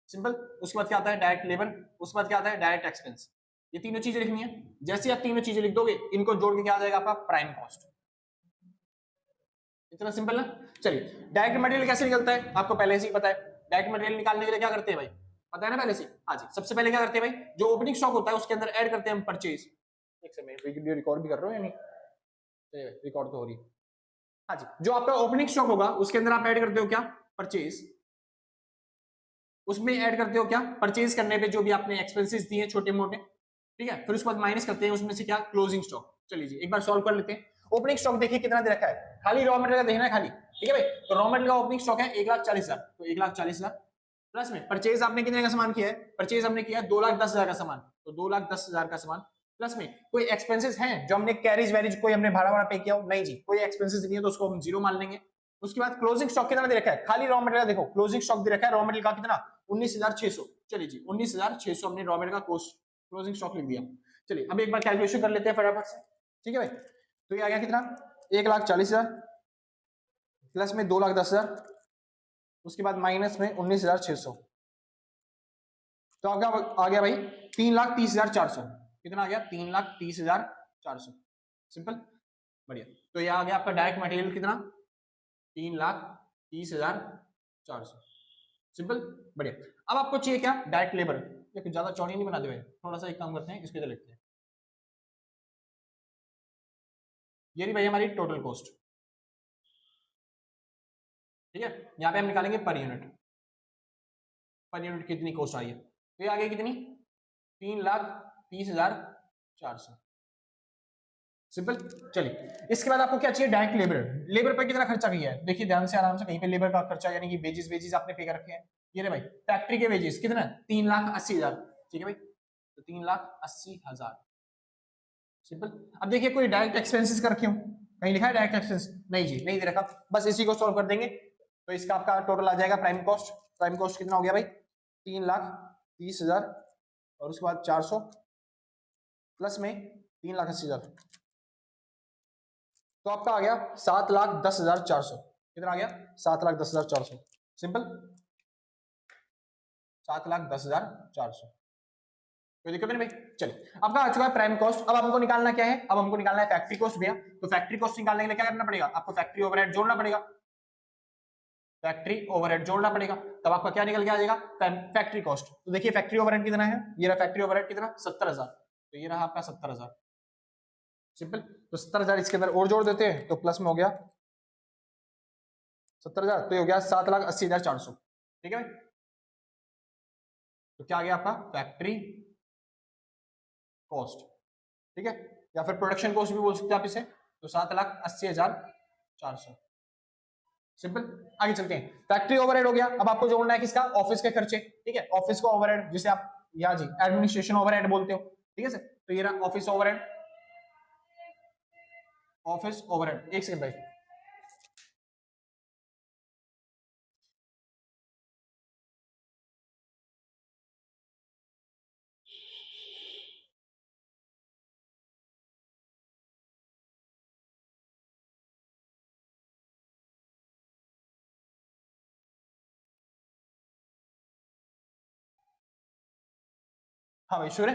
सिंपल। उसके बाद क्या आता है, डायरेक्ट लेबर, उसके बाद क्या आता है, डायरेक्ट एक्सपेंस। ये तीनों चीजें लिखनी है, जैसे आप तीनों चीजें लिख दोगे इनको जोड़ के क्या आ जाएगा आपका प्राइम कॉस्ट, इतना सिंपल ना। चलिए डायरेक्ट मटेरियल कैसे निकलता है आपको पहले से ही पता है, डायरेक्ट मटेरियल निकालने के लिए क्या करते हैं भाई, पता है ना पहले से, हाँ जी। सबसे पहले क्या करते हैं भाई, जो ओपनिंग स्टॉक होता है उसके अंदर ऐड करते हैं हम परचेज, एक सेकंड वीडियो रिकॉर्ड भी कर रहे हो या नहीं, रिकॉर्ड तो हो रही है, हाँ जी। जो आपका ओपनिंग स्टॉक होगा उसके अंदर आप ऐड करते हो क्या, परचेज, उसमें ऐड करते हो क्या, परचेज करने पे जो भी आपने एक्सपेंसेस दिए छोटे मोटे, ठीक है, फिर उसके बाद माइनस करते हैं उसमें से क्या, क्लोजिंग स्टॉक। चलिए जी एक बार सॉल्व कर लेते हैं। ओपनिंग स्टॉक देखिए कितना दे रखा है, खाली रॉ मटेरियल का देखना है खाली, ठीक है भाई। तो रॉ मटेरियल का ओपनिंग स्टॉक है 1,40,000, तो 1,40,000 प्लस में परचेज आपने कितने का सामान किया है, परचेज हमने किया है 2,10,000 का सामान, तो 2,10,000 का सामान प्लस में कोई एक्सपेंसेस हैं जो हमने कैरिज वैरिज कोई हमने भाड़ा पे किया हो, नहीं जी कोई एक्सपेंसेस नहीं है तो उसको हम जीरो मान लेंगे। उसके बाद क्लोजिंग स्टॉक कितना दे रखा है, खाली रॉ मटेरियल देखो, क्लोजिंग स्टॉक दे रखा है रॉ मटेरियल का कितना, 19,600, चलिए जी 19,600 हमने रॉ मटेरियल का कॉस्ट क्लोजिंग स्टॉक लिख दिया। चलिए अब एक बार कैलकुलेशन कर लेते हैं फटाफट से, ठीक है भाई। तो ये आ गया कितना, 1,40,000 प्लस में 2,10,000, उसके बाद माइनस में 19,600, तो आपका आ गया भाई 3,30,400। कितना आ गया? 3,30,400। सिंपल, बढ़िया। तो ये आ गया आपका डायरेक्ट मटेरियल कितना? 3,30,400। सिंपल, बढ़िया। अब आपको चाहिए क्या? Direct labour. ये कुछ ज्यादा चौड़ी नहीं बना दे भाई, थोड़ा सा एक काम करते हैं, इसको इधर लिखते हैं। ये नहीं भाई हमारी टोटल कॉस्ट, ठीक है। यहाँ पे हम निकालेंगे पर यूनिट, पर यूनिट कितनी कॉस्ट आई है। तो ये आ गई कितनी? 3,30,400। सिंपल, चलिए। इसके बाद आपको क्या चाहिए? Direct labour. लेबर पर कितना खर्चा किया है? देखिए ध्यान से, आराम से। कहीं पे लेबर का खर्चा यानी कि वेजेस, वेजेस आपने पे कर रखे हैं। ये रे भाई फैक्ट्री के वेजेस कितना? 3,80,000। ठीक है भाई, तो 3,80,000। सिंपल। अब देखिए कोई डायरेक्ट एक्सपेंसेस कर रखे हो, कहीं लिखा है डायरेक्ट एक्सपेंस? नहीं जी, नहीं दे रखा। बस इसी को सॉल्व कर देंगे तो इसका आपका टोटल आ जाएगा प्राइम कॉस्ट। प्राइम कॉस्ट कितना हो गया भाई? 3,30,000 और उसके बाद 400 प्लस में 3,80,000, तो आपका आ गया 7,10,400। कितना आ गया? 7,10,400। सिंपल, 7,10,400। कोई दिक्कत नहीं भाई। चलिए, आपका आ चुका है प्राइम कॉस्ट। अब हमको निकालना क्या है? अब हमको निकालना है फैक्ट्री कॉस्ट भैया। तो फैक्ट्री कॉस्ट निकालने के लिए क्या करना पड़ेगा? आपको फैक्ट्री ओवरहेड जोड़ना पड़ेगा। फैक्ट्री ओवरहेड जोड़ना पड़ेगा, तब आपका क्या निकल के आ जाएगा? Factory cost. तो देखिए फैक्ट्री ओवरहेड कितना है, ये रहा फैक्ट्री ओवरहेड कितना? 70,000। तो ये रहा आपका 70,000। सिंपल, तो 70,000 इसके अंदर और जोड़ देते हैं तो प्लस में हो गया 70,000, तो ये हो गया 7,80,400। ठीक है भाई, तो क्या आ गया आपका? Factory cost. ठीक है, या फिर प्रोडक्शन कॉस्ट भी बोल सकते हैं आप इसे। तो 7,80,400। सिंपल, आगे चलते हैं। फैक्ट्री ओवरहेड हो गया। अब आपको जोड़ना है किसका? ऑफिस के खर्चे। ठीक है, ऑफिस का ओवरहेड जिसे आप या जी एडमिनिस्ट्रेशन ओवरहेड बोलते हो। ठीक है सर, तो ये रहा ऑफिस ओवरहेड। ऑफिस ओवरहेड, एक सेकंड भाई। हाँ भाई श्योर है।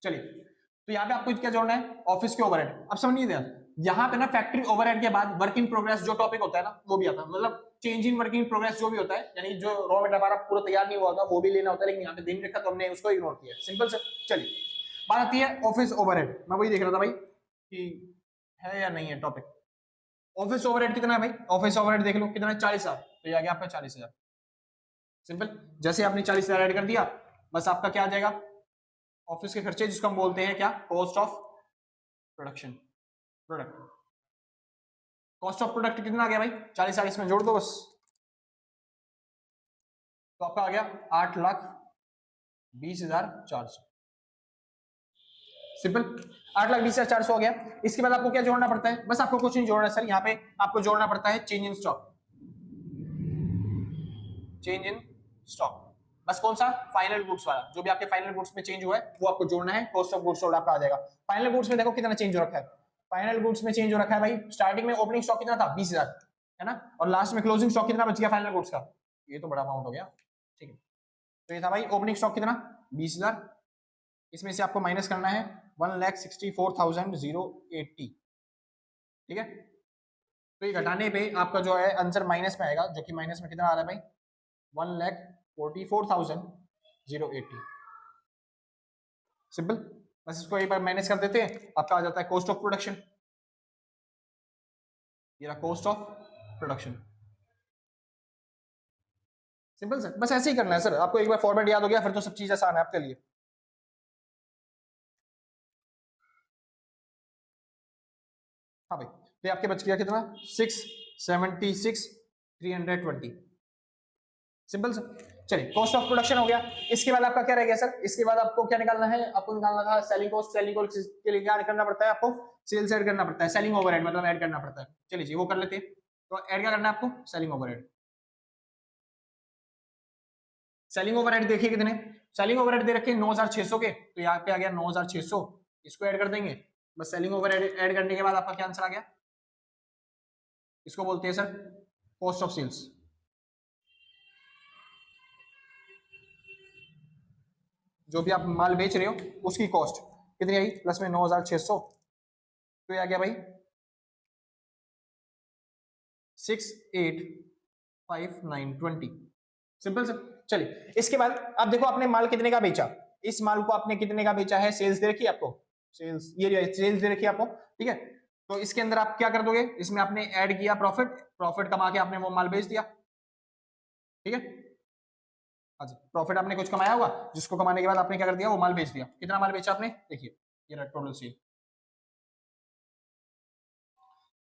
चलिए, तो यहाँ पे आपको क्या जोड़ना है? ऑफिस के ओवरहेड। अब समझ नहीं दिया, यहाँ पे ना फैक्ट्री ओवरहेड के बाद वर्क इन प्रोग्रेस जो टॉपिक होता है ना वो भी आता है, मतलब change in work in progress जो भी होता है, यानी जो रॉ मटेरियल हमारा पूरा तैयार नहीं हुआ होता वो भी लेना होता है, लेकिन यहाँ पे दिन रखा तो हमने उसको इग्नोर किया। सिंपल से। चलिए, बात आती है ऑफिस ओवरहेड। मैं वही देख रहा था भाई कि है या नहीं है टॉपिक। ऑफिस ओवरहेड कितना है भाई? ऑफिस ओवरहेड देख लो कितना है? 40,000। तो ये आ गया आपका 40,000। सिंपल, जैसे आपने 40,000 ऐड कर दिया, बस आपका क्या आ जाएगा? ऑफिस के खर्चे, जिसको हम बोलते हैं क्या? Cost of production. Product cost of product कितना आ गया भाई? 40,000 में जोड़ दो बस, तो आपका आ गया 8,20,400। सिंपल, 8,20,400 हो गया। इसके बाद आपको क्या जोड़ना पड़ता है? बस आपको कुछ नहीं जोड़ना सर, यहाँ पे आपको जोड़ना पड़ता है change in stock. Change in stock, बस कौन सा? फाइनल गुड्स वाला, जो भी आपके फाइनल गुड्स में चेंज हुआ है वो आपको जोड़ना है। कॉस्ट ऑफ गुड्स सोल्ड आपका आ जाएगा। फाइनल गुड्स में देखो कितना चेंज हो रखा है। फाइनल गुड्स में चेंज हो रखा है भाई, स्टार्टिंग में ओपनिंग स्टॉक कितना था? 20,000, है ना, और लास्ट में क्लोजिंग स्टॉक कितना बच गया फाइनल गुड्स का? ये तो बड़ा अमाउंट हो गया। ठीक है, तो ये था भाई ओपनिंग स्टॉक कितना? 20,000। इसमें से आपको माइनस करना है 1,64,080। ठीक है, तो ये घटाने पे आपका जो है आंसर माइनस में आएगा, जो कि माइनस में कितना आ रहा है भाई? 1,44,080। सिंपल, बस इसको एक बार माइनस कर देते हैं, आपका आ जाता है कॉस्ट ऑफ प्रोडक्शन। ये रहा cost of production. Simple sir, बस ऐसे ही करना है सर। आपको एक बार फॉर्मेट याद हो गया फिर तो सब चीज आसान है आपके लिए। हाँ भाई, तो आपके बच गया कितना? 676,320। सिंपल सर, चलिए कॉस्ट ऑफ प्रोडक्शन हो गया। इसके बाद आपका क्या रह गया सर? इसके बाद आपको क्या निकालना है? आपको निकालना था सेलिंग कॉस्ट। सेलिंग कॉस्ट के लिए क्या करना पड़ता है आपको? सेल्स ऐड करना पड़ता है, सेलिंग ओवरहेड मतलब ऐड करना पड़ता है। चलिए जी वो कर लेते हैं। तो ऐड क्या करना है आपको? Selling overhead. सेलिंग ओवरहेड देखिए कितने? सेलिंग ओवरहेड दे रखे 9,600 के, तो यहाँ पे आ गया 9,600। इसको ऐड कर देंगे, बस सेलिंग ओवरहेड ऐड करने के बाद आपका क्या आंसर आ गया? इसको बोलते हैं सर कॉस्ट ऑफ सेल्स। जो भी आप माल बेच रहे हो उसकी कॉस्ट कितनी आई, प्लस में 9600, तो ये आ गया भाई 685920। Simple sir. चलिए इसके बाद अब देखो आपने माल कितने का बेचा, इस माल को आपने कितने का बेचा है, सेल्स दे रखी है आपको, सेल्स ये सेल्स दे रखी है आपको, ठीक है। तो इसके अंदर आप क्या कर दोगे, इसमें आपने ऐड किया प्रॉफिट, प्रॉफिट कमा के आपने वो माल बेच दिया, ठीक है। हाँ जी, प्रॉफिट आपने कुछ कमाया होगा, जिसको कमाने के बाद आपने क्या कर दिया, वो माल बेच दिया। कितना माल बेचा आपने, देखिए ये रहा टोटल सेल,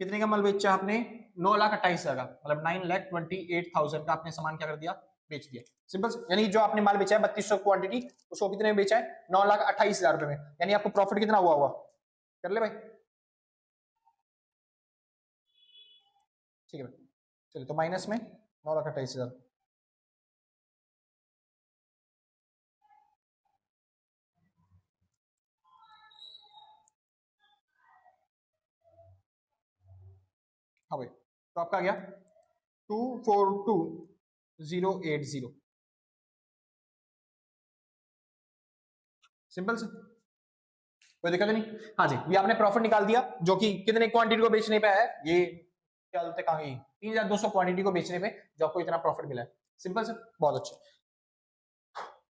कितने का माल बेचा आपने, 9,28,000 का, मतलब 9,28,000 का आपने सामान क्या कर दिया, बेच दिया। सिंपल, यानी जो आपने माल बेचा है 3200 क्वांटिटी, उसको कितने में बेचा है, 9,28,000 रुपए में, यानी आपको प्रॉफिट कितना हुआ होगा, कर ले भाई, ठीक है भाई। चलिए तो माइनस में 9,28,000, हाँ भाई, तो आपका आ गया 242,080। सिंपल से, कोई दिक्कत नहीं। हाँ जी, ये आपने प्रॉफिट निकाल दिया, जो कि कितने क्वांटिटी को बेचने पे है, ये क्या बोलते हैं, कहाँ 3,200 क्वांटिटी को बेचने पे जो आपको इतना प्रॉफिट मिला है। सिंपल सर, बहुत अच्छे,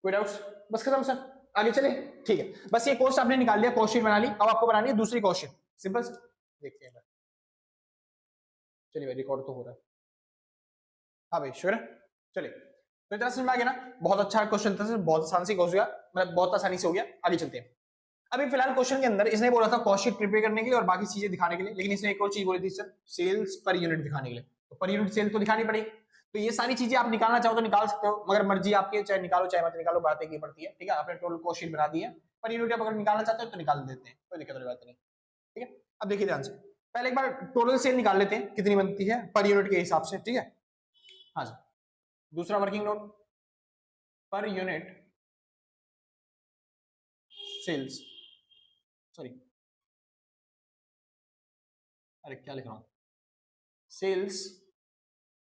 कोई डाउट्स, बस खत्म सर, आगे चले, ठीक है। बस ये कॉस्ट आपने निकाल लिया, कॉस्ट शीट बना ली, अब आपको बनानी है दूसरी कॉस्ट शीट। सिंपल सर, देखते हैं, चलिए भाई रिकॉर्ड तो हो रहा है, हाँ भाई श्योर है। चलिए तो इतना समझ में आ गया ना, बहुत अच्छा क्वेश्चन था सर, बहुत आसान से हो गया, मतलब बहुत आसानी से हो गया। आगे चलते हैं। अभी फिलहाल क्वेश्चन के अंदर इसने बोला था कॉस्ट शीट प्रिपेयर करने के लिए और बाकी चीजें दिखाने के लिए, लेकिन इसने एक और चीज बोली थी सर, सेल्स पर यूनिट दिखाने के लिए, तो पर यूनिट सेल तो दिखानी पड़ेगी। तो ये सारी चीजें आप निकालना चाहो तो निकाल सकते हो, मगर मर्जी आपकी, चाहे निकालो चाहे मत निकालो, बात एक ही पड़ती है, ठीक है। आपने टोटल कॉस्ट शीट बना दी है, पर यूनिट आप अगर निकालना चाहते हो तो निकाल देते हैं, कोई दिक्कत वाली बात नहीं, ठीक है। अब देखिए ध्यान से, पहले एक बार टोटल सेल निकाल लेते हैं कितनी बनती है पर यूनिट के हिसाब से, ठीक है। हाँ जी, दूसरा working note, per unit sales, sorry अरे क्या लिख रहा हूं, सेल्स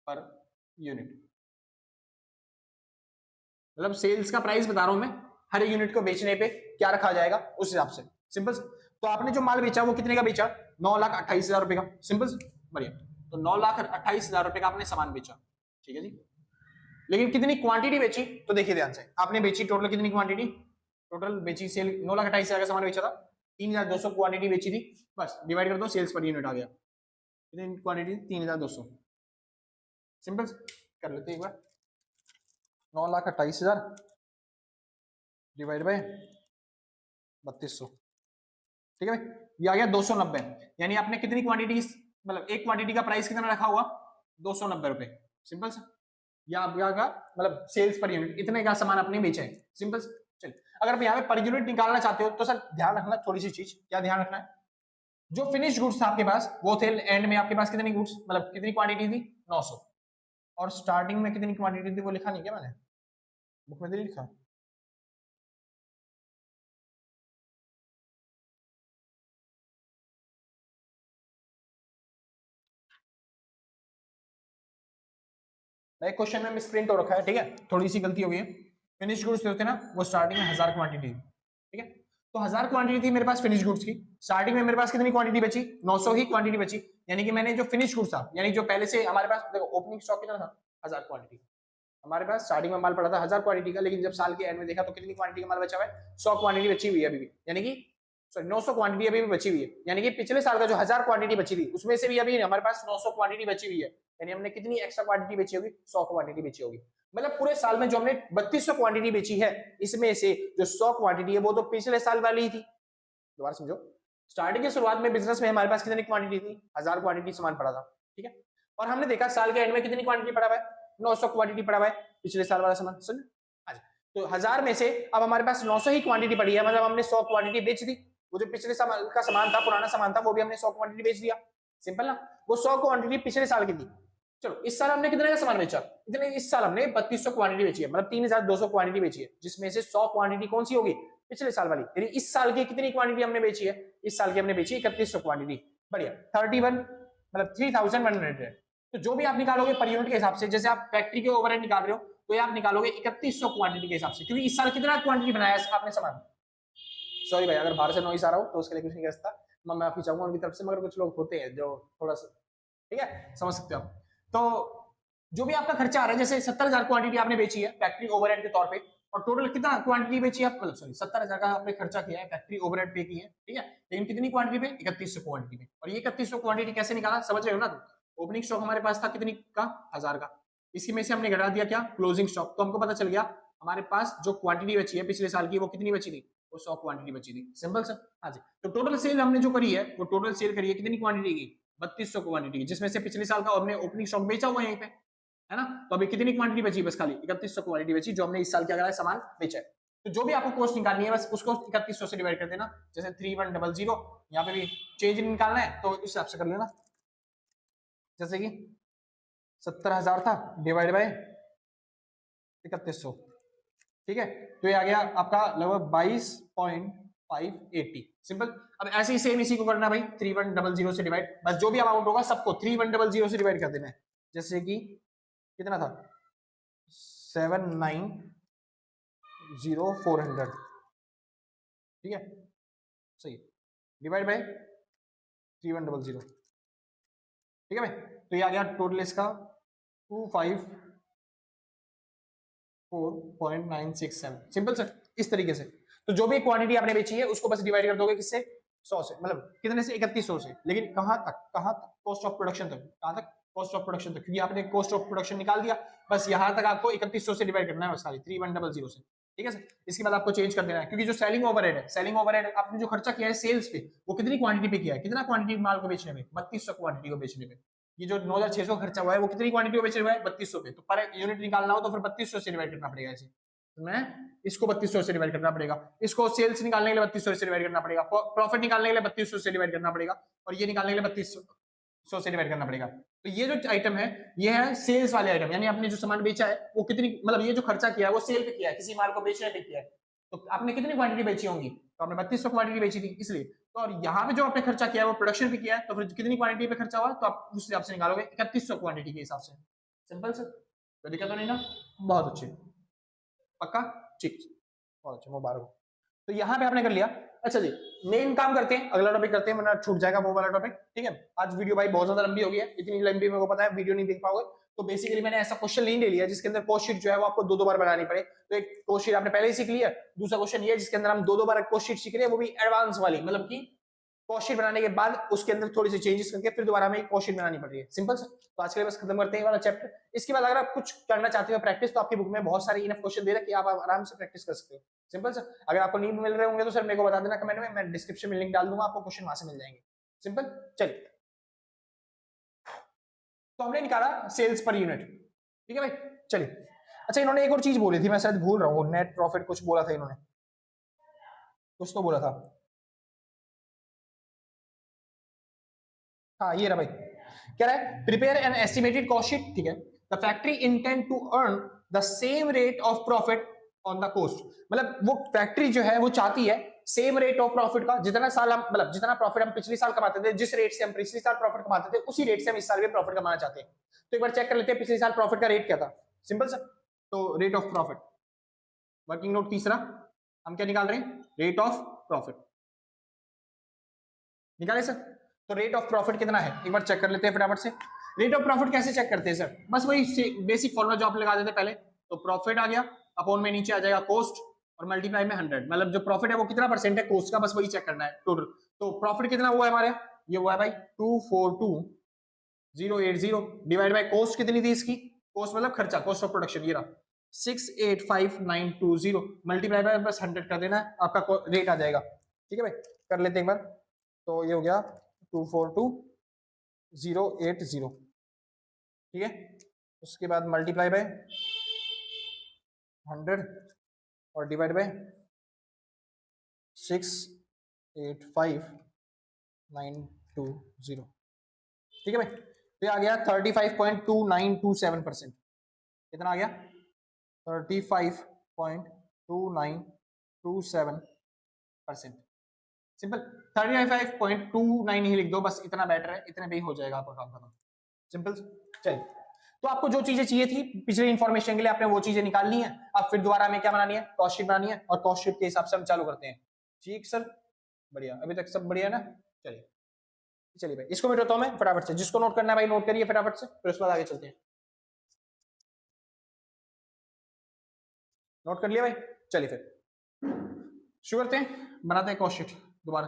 पर यूनिट, मतलब सेल्स का प्राइस बता रहा हूं मैं, हर एक यूनिट को बेचने पे क्या रखा जाएगा उस हिसाब से। सिंपल। तो आपने जो माल बेचा वो कितने का बेचा, 9,28,000 रुपए का। सिंपल, बढ़िया। तो 9,28,000 रुपए का आपने सामान बेचा, ठीक है जी। लेकिन कितनी क्वांटिटी बेची, तो देखिए ध्यान से, आपने बेची टोटल कितनी क्वांटिटी, टोटल बेची सेल 9,28,000 का सामान बेचा था, 3,200 क्वांटिटी बेची थी, बस डिवाइड कर दो, सेल्स पर यूनिट आ गया, कितनी क्वांटिटी, 3,200। सिंपल कर लेते एक बार, 9,28,000 डिवाइड बाय 3200, ठीक है भाई, ये आ गया 290। यानी आपने कितनी क्वांटिटी, मतलब एक क्वांटिटी का प्राइस कितना रखा हुआ, 290 रुपए। सिंपल सर, या आप यहाँ का मतलब सेल्स पर यूनिट, इतने का सामान आपने बेचा है। सिंपल। चलिए अगर आप यहाँ पे पर यूनिट निकालना चाहते हो तो सर ध्यान रखना थोड़ी सी चीज, क्या ध्यान रखना है, जो फिनिश गुड्स था आपके पास वो थे एंड में, आपके पास कितनी गुड्स, मतलब कितनी क्वांटिटी थी, 900, और स्टार्टिंग में कितनी क्वांटिटी थी वो लिखा नहीं क्या मैंने, बुक में नहीं लिखा, एक क्वेश्चन में मिसप्रिंट हो रखा है, ठीक है, थोड़ी सी गलती हो गई है। फिनिश गुड्स होते ना, वो स्टार्टिंग में 1000 क्वांटिटी, ठीक है। तो 1000 क्वांटिटी थी मेरे पास फिनिश गुड्स की, स्टार्टिंग में मेरे पास कितनी क्वांटिटी बची, 900 ही क्वांटिटी बची। यानी कि मैंने जो फिनिश गुड्स था, यानी जो पहले से हमारे पास, देखो ओपनिंग स्टॉक कितना था, 1000 क्वांटिटी, हमारे पास स्टार्टिंग में माल पड़ा था 1000 क्वांटिटी का, लेकिन जब साल के एंड में देखा तो कितनी क्वांटिटी का माल बचा हुआ है, 100 क्वांटिटी बची हुई है अभी भी, यानी कि सॉरी 900 क्वांटिटी अभी भी बची हुई है। यानी कि पिछले साल का जो 1000 क्वांटिटी बची थी उसमें से भी अभी हमारे पास 900 क्वांटिटी बची हुई है, यानी हमने कितनी एक्स्ट्रा क्वांटिटी बेची होगी, 100 क्वांटिटी बेची होगी। मतलब पूरे साल में जो हमने 3200 क्वांटिटी बेची है, इसमें से जो 100 क्वांटिटी है वो तो पिछले साल वाली ही थी। दोबारा समझो, स्टार्टिंग की शुरुआत में बिजनेस में हमारे पास कितनी क्वांटिटी थी, 1000 क्वांटिटी सामान पड़ा था, ठीक है। और हमने देखा साल के एंड में कितनी क्वांटिटी पड़ा हुआ है, 900 क्वांटिटी पड़ा हुआ है, पिछले साल वाला सामान। सुन, तो 1000 में से अब हमारे पास 900 ही क्वांटिटी पड़ी है, मतलब हमने 100 क्वांटिटी बेच दी। वो जो पिछले साल का सामान था, पुराना सामान था, वो भी हमने 100 क्वांटिटी बेच दिया। सिंपल ना, वो 100 क्वांटिटी पिछले साल की थी। चलो इस साल हमने कितने का सामान बेचा, इतने, इस साल हमने 3200 क्वांटिटी बेची है, मतलब 3200 क्वांटिटी बेची है, जिसमें से 100 क्वांटिटी कौन सी होगी, पिछले साल वाली। यानी इस साल की कितनी क्वांटिटी हमने बेची है, इस साल की हमने बेची 3100 क्वांटिटी, बढ़िया, 31 मतलब 3100 है। तो जो भी आप निकालोगे पर यूनिट के हिसाब से, जैसे आप फैक्ट्री के ओवरहेड निकाल रहे हो तो ये आप निकालोगे 3100 क्वांटिटी के हिसाब से, क्योंकि इस साल कितना क्वांटिटी बनाया है आपने सामान। सॉरी भाई अगर बाहर से नॉइस आ रहा हो तो उसके लिए कुछ नहीं कर सकता, मैं माफी चाहूंगा उनकी तरफ से, मगर कुछ लोग होते हैं जो थोड़ा सा, ठीक है, समझ सकते हो आप। तो जो भी आपका खर्चा आ रहा है, जैसे 70,000 क्वांटिटी आपने बेची है फैक्ट्री ओवरहेड के तौर पे, और टोटल कितना क्वांटिटी बेची है, मतलब सॉरी 70,000 का आपने खर्चा किया है, फैक्ट्री ओवरहेड पे की है, ठीक है, लेकिन कितनी क्वांटिटी पे, 3100 क्वांटिटी पे। और ये 3100 क्वांटिटी कैसे निकाला, समझ रहे हो ना। ओपनिंग स्टॉक हमारे पास था कितनी का, 1000 का, इसी में से हमने घटा दिया क्या, क्लोजिंग स्टॉक, तो हमको पता चल गया हमारे पास जो क्वांटिटी बची है पिछले साल की वो कितनी बची थी, वो 100 क्वांटिटी बची थी। सिंपल सर, हाँ जी। तो टोटल सेल हमने जो करी है वो टोटल सेल करी है कितनी क्वांटिटी की, 3200 क्वांटिटी की, जिसमें से पिछले साल का हमने ओपनिंग स्टॉक बेचा हुआ है यहीं पे, है ना। तो अभी कितनी क्वांटिटी बची, बस खाली 3100 क्वांटिटी बची जो हमने इस साल क्या करा है, सामान बेचा है। तो जो भी आपको कॉस्ट निकालनी है बस उसको 3100 से डिवाइड कर देना, जैसे 3100, यहाँ पे भी चेंज निकालना है तो इस हिसाब से कर लेना, जैसे कि 70,000 था डिवाइड बाय 3100, ठीक है, तो ये आ गया आपका लगभग 22.580। सिंपल। अब ऐसे ही सेम इसी को करना भाई, 3100 से डिवाइड, बस जो भी अमाउंट होगा सबको 3100 से डिवाइड कर देना है, जैसे कि कितना था 790,400, ठीक है, सही, डिवाइड बाय 3100, ठीक है भाई। तो ये आ गया टोटल इसका 254.967, सिंपल सर, इस तरीके से। तो जो भी क्वांटिटी आपने बेची है उसको बस डिवाइड कर दोगे किससे, 100 से, मतलब कितने से, 3100 से, लेकिन कहां तक, कॉस्ट ऑफ प्रोडक्शन तक, कहां तक, कॉस्ट ऑफ प्रोडक्शन तक, क्योंकि आपने कॉस्ट ऑफ प्रोडक्शन निकाल दिया, बस यहां तक आपको 3100 से डिवाइड करना है बस खाली, 3100 से, ठीक है सर। इसके बाद आपको चेंज कर देना है, क्योंकि जो सेलिंग ओवरहेड है, सेलिंग ओवरहेड आपने जो खर्चा किया है सेल्स पे, वो कितनी क्वांटिटी पे किया है, कितना क्वांटिटी माल को बेचने में, 3200 क्वांटिटी को बेचने में। ये जो 9600 खर्चा हुआ है वो कितनी क्वांटिटी को बेच रहा है, 3200 पे, तो पर यूनिट निकालना हो तो फिर 3200 से डिवाइड करना पड़ेगा ऐसे, तो मैं इसको 3200 से डिवाइड करना पड़ेगा, इसको सेल्स निकालने के लिए 3200 से डिवाइड करना पड़ेगा, प्रॉफिट निकालने के लिए 3200 से डिवाइड करना पड़ेगा, और ये निकालने के लिए 3200 से डिवाइड करना पड़ेगा। तो ये जो आइटम है ये है सेल्स वाले आइटम, यानी आपने जो सामान बेचा है वो कितनी, मतलब ये जो खर्चा किया है वो सेल पे किया है, किसी माल को बेचने पे किया है, तो आपने कितनी क्वांटिटी बेची होंगी, तो आपने 3200 क्वांटिटी बेची थी इसलिए, तो और यहाँ पे जो आपने खर्चा किया है वो प्रोडक्शन पे किया है, तो फिर कितनी क्वांटिटी पे खर्चा हुआ तो आप उस हिसाब से निकालोगे 3100 क्वांटिटी के हिसाब से। सिंपल सर, कोई दिक्कत तो नहीं ना, बहुत अच्छे, पक्का, ठीक, बहुत अच्छा, मुबारक हो। तो यहाँ पे आपने कर लिया। अच्छा जी, मेन काम करते हैं, अगला टॉपिक करते हैं वरना छूट जाएगा वो वाला टॉपिक, ठीक है। आज वीडियो भाई बहुत ज्यादा लंबी हो गई है, इतनी लंबी मेरे को पता है वीडियो नहीं देख पाओगे, तो बेसिकली मैंने ऐसा क्वेश्चन नहीं ले लिया जिसके अंदर कॉस्ट शीट जो है वो आपको दो बार बनानी पड़े, तो एक कॉस्ट शीट आपने पहले ही सीख लिया, दूसरा क्वेश्चन ये है जिसके अंदर हम दो बार कॉस्ट शीट सीख रहे हैं, वो भी एडवांस वाली, मतलब की कॉस्ट शीट बनाने के बाद उसके अंदर थोड़ी सी चेंजेस करके फिर दोबारा हमें कॉस्ट शीट बनानी पड़ रही है। सिंपल सर, तो आज के लिए बस खत्म करते हैं वाला चैप्टर। इसके बाद अगर आप कुछ करना चाहते हो प्रैक्टिस, तो आपकी बुक में बहुत सारे इनफ क्वेश्चन दे रखे, आप आराम से प्रैक्टिस कर सकते हो। सिंपल सर, अगर आपको नहीं मिल रहे होंगे तो सर मेरे को बता देना कमेंट में, मैं डिस्क्रिप्शन में लिंक डाल दूंगा, आपको क्वेश्चन वहां से मिल जाएंगे। सिंपल, चलिए, तो हमने निकाला सेल्स पर यूनिट, ठीक है भाई, चलिए। अच्छा, इन्होंने एक और चीज बोली थी, मैं शायद भूल रहा हूँ, नेट प्रॉफिट कुछ बोला था इन्होंने, कुछ तो बोला था, हाँ ये रहा भाई, क्या रहा है, prepare an estimated cost sheet, ठीक है, the factory intend to earn the same rate of profit on the cost, मतलब वो फैक्ट्री जो है वो चाहती है सेम रेट ऑफ प्रॉफिट का, जितना साल हम, मतलब जितना प्रॉफिट हम पिछले साल कमाते थे, जिस रेट से हम पिछले साल प्रॉफिट कमाते थे उसी रेट से हम इस साल भी प्रॉफिट कमाना चाहते हैं। तो एक बार चेक कर लेते हैं पिछले साल प्रॉफिट का रेट क्या था। सिंपल सर, तो rate of profit, working note तीसरा, हम क्या निकाल रहे हैं, रेट ऑफ प्रॉफिट निकाले सर। तो रेट ऑफ प्रॉफिट कितना है एक बार चेक कर लेते हैं फटाफट से। रेट ऑफ प्रॉफिट कैसे चेक करते हैं सर, बस वही बेसिक फॉर्मूला जो आप लगा देते पहले, तो प्रॉफिट आ गया, अपॉन में नीचे आ जाएगा कॉस्ट और मल्टीप्लाई में 100, मतलब जो प्रॉफिट है वो कितना परसेंट है कॉस्ट का, बस वही चेक करना है टोटल। तो प्रॉफिट कितना हुआ है हमारे, ये हुआ है भाई 242080 डिवाइड बाय कॉस्ट कितनी थी इसकी, कॉस्ट मतलब खर्चा, कॉस्ट ऑफ प्रोडक्शन, ये रहा 685920 मल्टीप्लाई बाय बस 100 कर देना है, आपका रेट आ जाएगा। ठीक है भाई, कर लेते हैं एक बार, तो ये हो गया 242080, ठीक है, उसके बाद मल्टीप्लाई बाय 100 और डिवाइड बाय 685920, ठीक है भाई, तो ये आ गया 35.2927%, कितना आ गया 35.2927%, सिंपल 35.29 ही लिख दो बस, इतना बेटर है, इतने पे ही हो जाएगा आपका काम खत्म। सिंपल, चलिए तो आपको जो चीजें चाहिए थी पिछले इन्फॉर्मेशन के लिए आपने वो चीजें निकाल ली है। अब फिर दोबारा हमें क्या बनानी है, कॉस्ट शीट बनानी है, और कॉस्ट शीट के हिसाब से हम चालू करते हैं। ठीक सर, बढ़िया, अभी तक सब बढ़िया ना। चलिए चलिए भाई, इसको मिटाता हूं मैं फटाफट से, जिसको नोट करना है भाई नोट करिए फटाफट से, फिर उसके बाद आगे चलते हैं। नोट कर लिया भाई, चलिए फिर शुरू करते हैं, बनाते हैं कॉस्ट शीट दोबारा।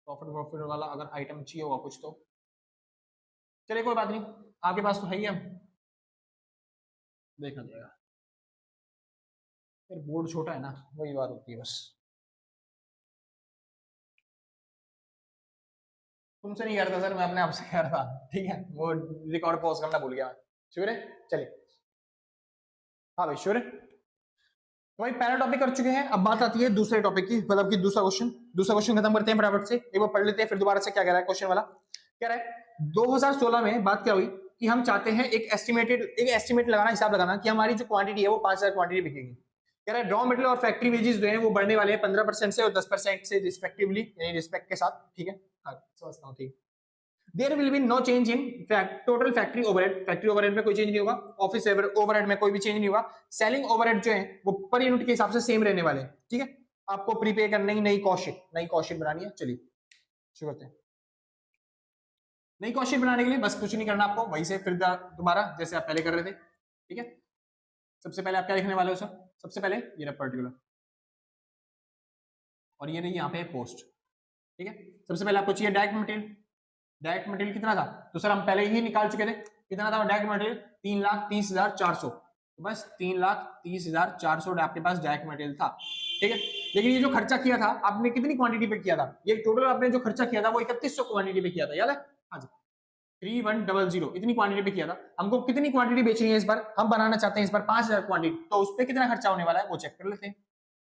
प्रॉफिट प्रॉफिट वाला अगर आइटम चाहिए होगा कुछ तो चलिए कोई बात नहीं, आपके पास तो है ही है, देखना पड़ेगा। फिर बोर्ड छोटा है ना, वही बात होती है बस। तुमसे नहीं कह रहा था सर, मैं अपने आप से कह रहा था, ठीक है, वो रिकॉर्ड पॉज करना भूल गया मैं। शुक्र है, चलिए। हाँ भाई शुक्र है। तो भाई पहला टॉपिक कर चुके हैं, अब बात आती है दूसरे टॉपिक की, मतलब कि दूसरा क्वेश्चन। दूसरा क्वेश्चन खत्म करते हैं फटाफट से, एक बार पढ़ लेते हैं, फिर दोबारा से क्या कह रहा है क्वेश्चन वाला। कह रहा है 2016 में बात क्या हुई कि हम चाहते हैं एक एस्टिमेट लगाना, हिसाब लगाना कि हमारी जो क्वांटिटी है वो 5000 क्वांटिटी बिकेगी। कह रहा है रॉ मटेरियल और फैक्ट्री वेजेस जो है वो बढ़ने वाले हैं 15% से और 10% से रिस्पेक्टिवली, यानी रिस्पेक्ट के साथ, ठीक है। हाँ समझता हूँ, ठीक। There will be no change in total factory overhead, factory overhead में कोई चेंज नहीं होगा, ऑफिस ओवरहेड में कोई भी चेंज नहीं होगा, सेलिंग ओवरहेड जो है वो पर यूनिट के हिसाब से सेम रहने वाले हैं, ठीक है। आपको प्रीपे करने की नई कॉस्ट शीट बनानी है। चलिए शुरू करते हैं। नई कॉस्ट शीट बनाने के लिए बस कुछ नहीं करना आपको, वहीं से फिर दोबारा जैसे आप पहले कर रहे थे, ठीक है। सबसे पहले आप क्या लिखने वाले हो सर, सबसे पहले ये रहा पर्टिकुलर, और ये रही यहाँ पे पोस्ट, ठीक है। सबसे पहले आपको चाहिए डायरेक्ट मटेरियल। डायरेक्ट मटेरियल कितना था, तो सर हम पहले ही निकाल चुके थे, कितना था डायरेक्ट मटेरियल 3,30,400, तो बस 3,30,400 आपके पास डायरेक्ट मटेरियल था, ठीक है। लेकिन ये जो खर्चा किया था आपने कितनी क्वांटिटी पे किया था, ये टोटल आपने जो खर्चा किया था वो 3100 क्वांटिटी पे किया था, याद है। हाँ जी, 3100 इतनी क्वांटिटी पे किया था। हमको कितनी क्वांटिटी बेचनी है इस बार, हम बनाना चाहते हैं इस बार 5000 क्वांटिटी, तो उस पर कितना खर्चा होने वाला है वो चेक कर लेते हैं।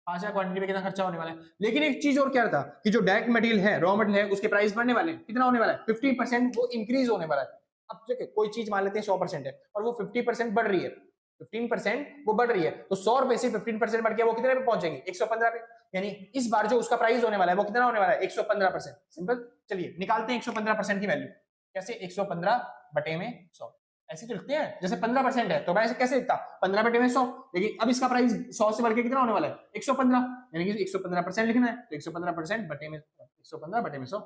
5000 क्वांटिटी में कितना खर्चा होने वाला है। लेकिन एक चीज और क्या था कि जो डायरेक्ट मटेरियल है, रॉ मटेरियल है, उसके प्राइस बढ़ने वाले हैं, कितना होने वाला है 50% वो इंक्रीज होने वाला है। अब देखिए कोई चीज मान लेते हैं 100% है और वो 50% बढ़ रही है, 15% वो बढ़ रही है, तो 100 रुपए से 15% बढ़ गया, वो कितने पे पहुंचेगी 115 पे। यानी इस बार जो उसका प्राइस होने वाला है वो कितना होने वाला है 115%। सिंपल, चलिए निकालते हैं 115% की वैल्यू। कैसे, 115 बटे में 100, ऐसे तो लिखते हैं, जैसे 15% है तो मैं ऐसे कैसे लिखता 15 बटे में 100, लेकिन अब इसका प्राइस 100 से बढ़ के कितना होने वाला है 115, यानी कि 115% लिखना है, तो 115% बटे में 115 बटे में 100,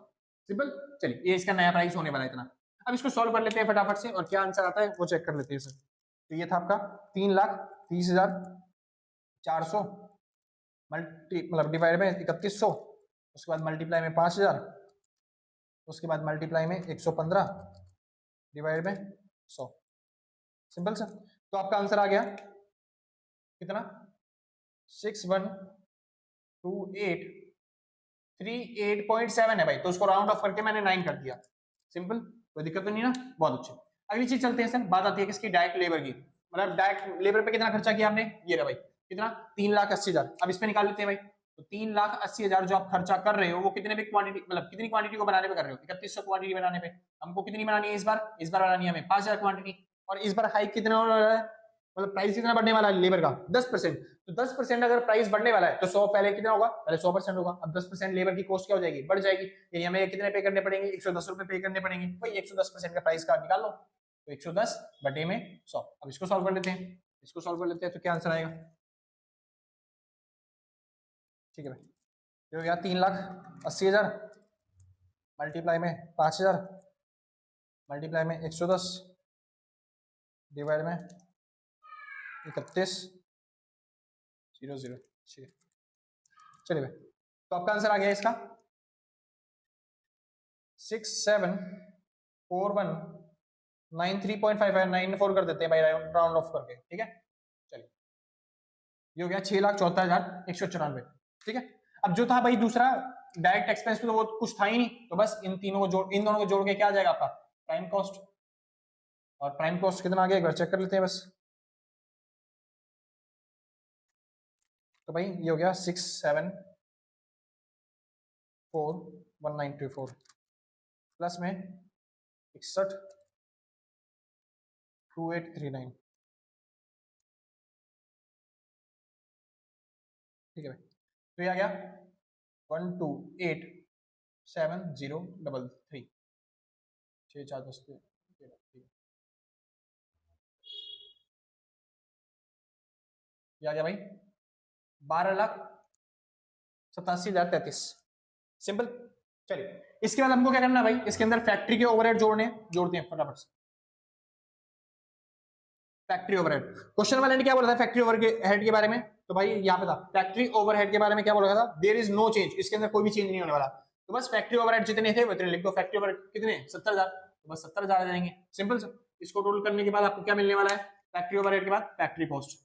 सिंपल। चलिए ये इसका नया प्राइस होने वाला है इतना। अब इसको सॉल्व कर लेते हैं फटाफट से, और क्या आंसर आता है वो चेक कर लेते हैं सर। तो ये था आपका 3,30,400 मतलब डिवाइड में 3100, उसके बाद मल्टीप्लाई में 5000, उसके बाद मल्टीप्लाई में 115 डिवाइड में 100, सिंपल सर। तो आपका आंसर आ गया कितना 612838.7 है भाई, तो उसको राउंड ऑफ करके मैंने 9 कर दिया, सिंपल, कोई दिक्कत तो नहीं ना, बहुत अच्छे। अगली चीज चलते हैं सर, बात आती है किसकी, डायरेक्ट लेबर की। मतलब डायरेक्ट लेबर पे कितना खर्चा किया आपने, ये रहा भाई कितना 3,80,000। अब इसमें निकाल लेते हैं भाई, तो 3,80,000 जो आप खर्चा कर रहे हो वो कितने पे क्वांटिटी, मतलब कितनी क्वांटिटी को बनाने पे कर रहे हो, 3100 क्वांटिटी बनाने पे। हमको कितनी बनानी है इस बार, इस बार बनानी है हमें 5000 क्वांटिटी, और इस बार हाइक कितना हो रहा है, मतलब प्राइस कितना बढ़ने वाला है लेबर का 10%। तो 10% अगर प्राइस बढ़ने वाला है तो 100 पहले कितना होगा, पहले 100% होगा। अब 10% लेबर की कॉस्ट क्या हो जाएगी, बढ़ जाएगी, यानी हमें कितने पे करने पड़ेंगे 110 रुपए पे करने पड़ेंगे भाई, 110% का प्राइस का निकाल लो, तो 110 बटे में 100। अब इसको सॉल्व कर लेते हैं, इसको सॉल्व कर लेते हैं, तो क्या आंसर आएगा, ठीक है भाई, जो यहाँ 3,80,000 मल्टीप्लाई में 5,000 मल्टीप्लाई में 110 डिवाइड में 31,00, चलिए भाई, तो आपका आंसर आ गया इसका 674193.5594 कर देते हैं भाई राउंड ऑफ करके, ठीक है। चलिए ये हो गया 6,74,194, ठीक है। अब जो था भाई दूसरा डायरेक्ट एक्सपेंस तो वो कुछ था ही नहीं, तो बस इन दोनों को जोड़ के क्या आ जाएगा आपका प्राइम कॉस्ट, और प्राइम कॉस्ट कितना आ गया एक बार चेक कर लेते हैं बस। तो भाई ये हो गया 6741924 प्लस में 612839, ठीक है भाई। तो ये आ गया 128 7033 6410 पे आ गया भाई 12,87,033 सिंपल। चलिए इसके बाद हमको क्या करना है भाई, इसके अंदर फैक्ट्री के ओवरहेड जोड़ने जोड़ते हैं फटाफट से। फैक्ट्री ओवरहेड क्वेश्चन वाले ने क्या बोला था फैक्ट्री ओवरहेड के बारे में, तो भाई यहाँ पे था फैक्ट्री ओवरहेड के बारे में क्या बोला था, देयर इज नो चेंज, इसके अंदर कोई भी चेंज नहीं होने वाला। तो बस फैक्ट्री ओवरहेड जितने थे उतने लिख दो। फैक्ट्री ओवरहेड कितने 70,000, तो बस 70,000 आ जाएंगे सिंपल सर। इसको टोटल करने के बाद आपको क्या मिलने वाला है, फैक्ट्री ओवरहेड के बाद फैक्ट्री कॉस्ट,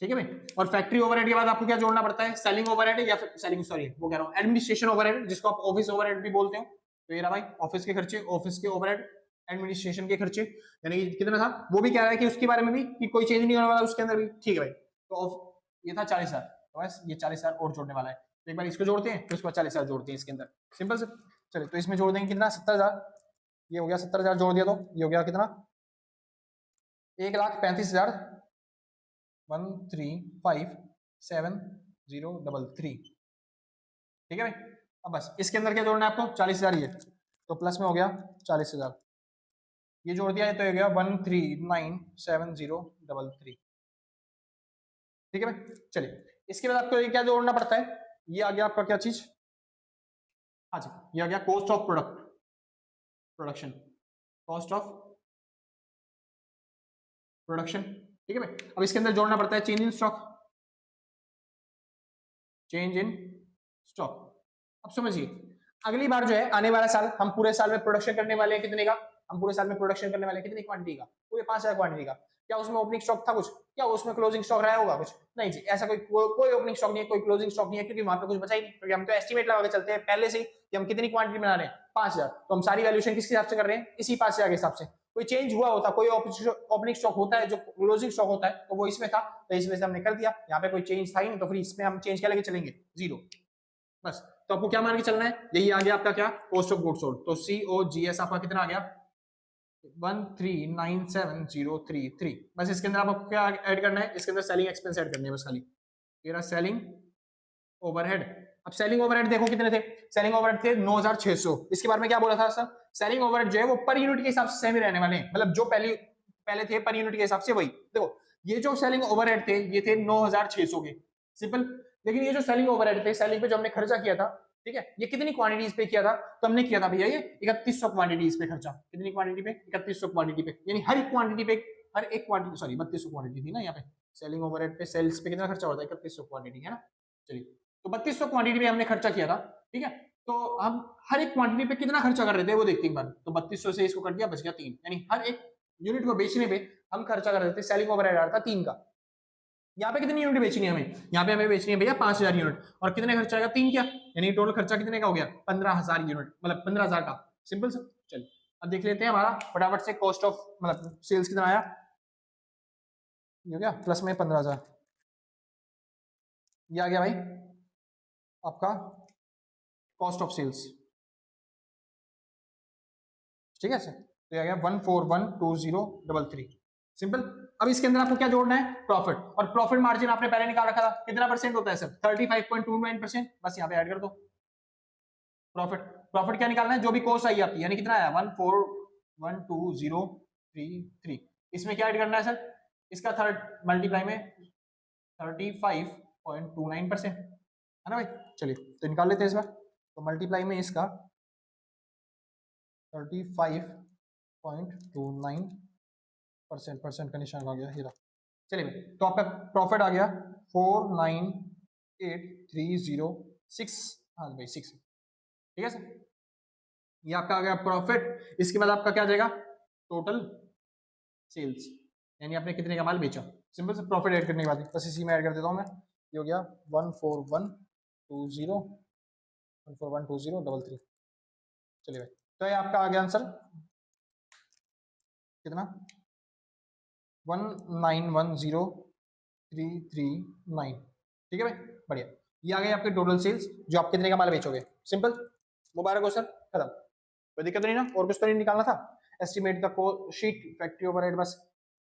ठीक है भाई। और फैक्ट्री ओवरहेड के बाद आपको क्या जोड़ना पड़ता है, सेलिंग ओवरहेड या फिर सेलिंग सॉरी वो कह रहा हूँ एडमिनिस्ट्रेशन ओवरहेड, जिसको आप ऑफिस ओवरहेड भी बोलते हो। तो ये रहा भाई ऑफिस के खर्चे, ऑफिस के ओवरहेड, एडमिनिस्ट्रेशन के खर्चे, यानी कितना था वो भी कह रहा है कि उसके बारे में भी कि कोई चेंज नहीं होने वाला उसके अंदर भी, ठीक है भाई। तो ये था 40,000, तो बस ये 40,000 और जोड़ने वाला है। तो एक बार इसको जोड़ते हैं फिर उसके बाद 40,000 जोड़ते हैं इसके अंदर सिंपल से। चलिए तो इसमें जोड़ देंगे कितना 70,000, ये हो गया 70,000 जोड़ दिया तो ये हो गया कितना 1,35,000 135,7033, ठीक है भाई। अब बस इसके अंदर क्या जोड़ना है आपको 40,000, ये तो प्लस में हो गया 40,000, ये जोड़ दिया है तो ये गया 1397033, ठीक है भाई। चलिए इसके बाद आपको ये क्या जोड़ना पड़ता है, ये आ गया आपका क्या चीज, हाँ जी ये आ गया cost of production, cost of production, ठीक है भाई। अब इसके अंदर जोड़ना पड़ता है change in stock, change in stock. अब समझिए अगली बार जो है आने वाला साल हम पूरे साल में प्रोडक्शन करने वाले हैं कितने का, हम पूरे साल में प्रोडक्शन करने वाले हैं कितनी क्वांटिटी का, पूरे 5,000 क्वांटिटी का। क्या उसमें ओपनिंग स्टॉक था कुछ, क्या उसमें क्लोजिंग स्टॉक रहा होगा कुछ, नहीं जी ऐसा कोई ओपनिंग स्टॉक नहीं है, कोई क्लोजिंग स्टॉक नहीं है, क्योंकि वहां पे कुछ बचा ही नहीं, क्योंकि हम तो एस्टिमेट लगा के चलते हैं पहले से ही कि हम कितनी क्वांटिटी बना रहे हैं 5,000, तो हम सारी वैल्यूएशन किसके हिसाब से कर रहे हैं, इसी 5,000 के हिसाब से। कोई चेंज हुआ होता, कोई ओपनिंग स्टॉक होता है जो क्लोजिंग स्टॉक होता है, तो वो इसमें था तो इसमें से हमने कर दिया, यहाँ पे कोई चेंज था ही नहीं तो फिर इसमें हम चेंज क्या लेके चलेंगे, जीरो बस। तो आपको क्या मान के चलना है, यही आ गया आपका क्या कॉस्ट ऑफ गुड्स सोल्ड, तो COGS आपका कितना आ गया 1397033। बस इसके अंदर आपको क्या ऐड करना है, इसके अंदर सेलिंग एक्सपेंस ऐड करने है बस खाली, ये सेलिंग ओवरहेड। अब सेलिंग ओवरहेड देखो कितने थे, सेलिंग ओवरहेड थे 9,600। इसके बारे में क्या बोला था सर, सेलिंग ओवरहेड जो है वो पर यूनिट के हिसाब से सेम ही रहने वाले हैं, मतलब जो पहले थे पर यूनिट के हिसाब से वही। देखो ये जो सेलिंग ओवरहेड थे ये थे 9,600 के सिंपल, लेकिन ये जो सेलिंग ओवरहेड थे, सेलिंग पे जो हमने खर्चा किया था, ठीक है, ये कितनी क्वांटिटीज पे किया था, तो हमने किया था भैया ये 3,100 क्वांटिटीज पे खर्चा, कितनी क्वांटिटी पे 3,100 क्वांटिटी पे, यानी हर एक क्वांटिटी पे, हर एक क्वांटिटी सॉरी 3,200 क्वांटिटी थी ना यहाँ पे, सेलिंग ओवरहेड पे सेल्स पे कितना खर्चा होता है 3,100 क्वांटिटी है ना। चलिए तो 3,200 क्वांटिटी पे हमने खर्चा किया था, ठीक है, तो हम हर एक क्वांटिटी पे कितना खर्चा कर रहे थे वो देखते हैं एक बार। तो 3,200 से इसको कट दिया बच गया 3, यानी हर एक यूनिट को बेचने पे हम खर्चा कर रहे थे, सेलिंग ओवरहेड आ रहा था 3 का। यहाँ पे कितनी यूनिट बेचनी है हमें, यहाँ पे हमें बेचनी है भैया 5,000 यूनिट, और कितने खर्चा आएगा 3 क्या, यानी टोटल खर्चा कितने का हो गया 15,000 यूनिट, मतलब 15,000 का सिंपल सर। चलिए अब देख लेते हैं हमारा फटाफट से कॉस्ट ऑफ मतलब सेल्स कितना आया, ये हो गया प्लस में 15,000, ये आ गया भाई आपका कॉस्ट ऑफ सेल्स, ठीक है सर। तो ये आ गया 1412033 सिंपल। अब इसके अंदर आपको क्या जोड़ना है, प्रॉफिट, और प्रॉफिट मार्जिन आपने पहले निकाल रखा था कितना परसेंट होता है सर 35.29%, बस यहाँ पे ऐड कर दो प्रॉफिट। प्रॉफिट क्या निकालना है, जो भी कॉस्ट आई आपकी, यानी कितना आया 1412033, इसमें क्या ऐड करना है सर, इसका थर्ड मल्टीप्लाई में 35.29% है ना भाई। चलिए तो निकाल लेते हैं इस बार, तो मल्टीप्लाई में इसका 35.29% परसेंट का निशान आ गया हीरा। चलिए भाई तो आपका प्रॉफिट आ गया 498,306, हाँ भाई 6, ठीक है सर, ये आपका आ गया प्रॉफिट। इसके बाद आपका क्या आ जाएगा टोटल सेल्स, यानी आपने कितने का माल बेचा, सिंपल से प्रॉफिट ऐड करने के बाद बस इसी में ऐड कर देता हूँ मैं, ये हो गया 1412033। चलिए भाई तो ये आपका आ गया आंसर कितना 1910339, ठीक है भाई बढ़िया। ये आ गए आपके टोटल सेल्स जो आप कितने का माल बेचोगे, सिंपल, मुबारक हो सर, खत्म, कोई दिक्कत नहीं ना, और कुछ तो नहीं निकालना था, estimate the sheet factory overhead, बस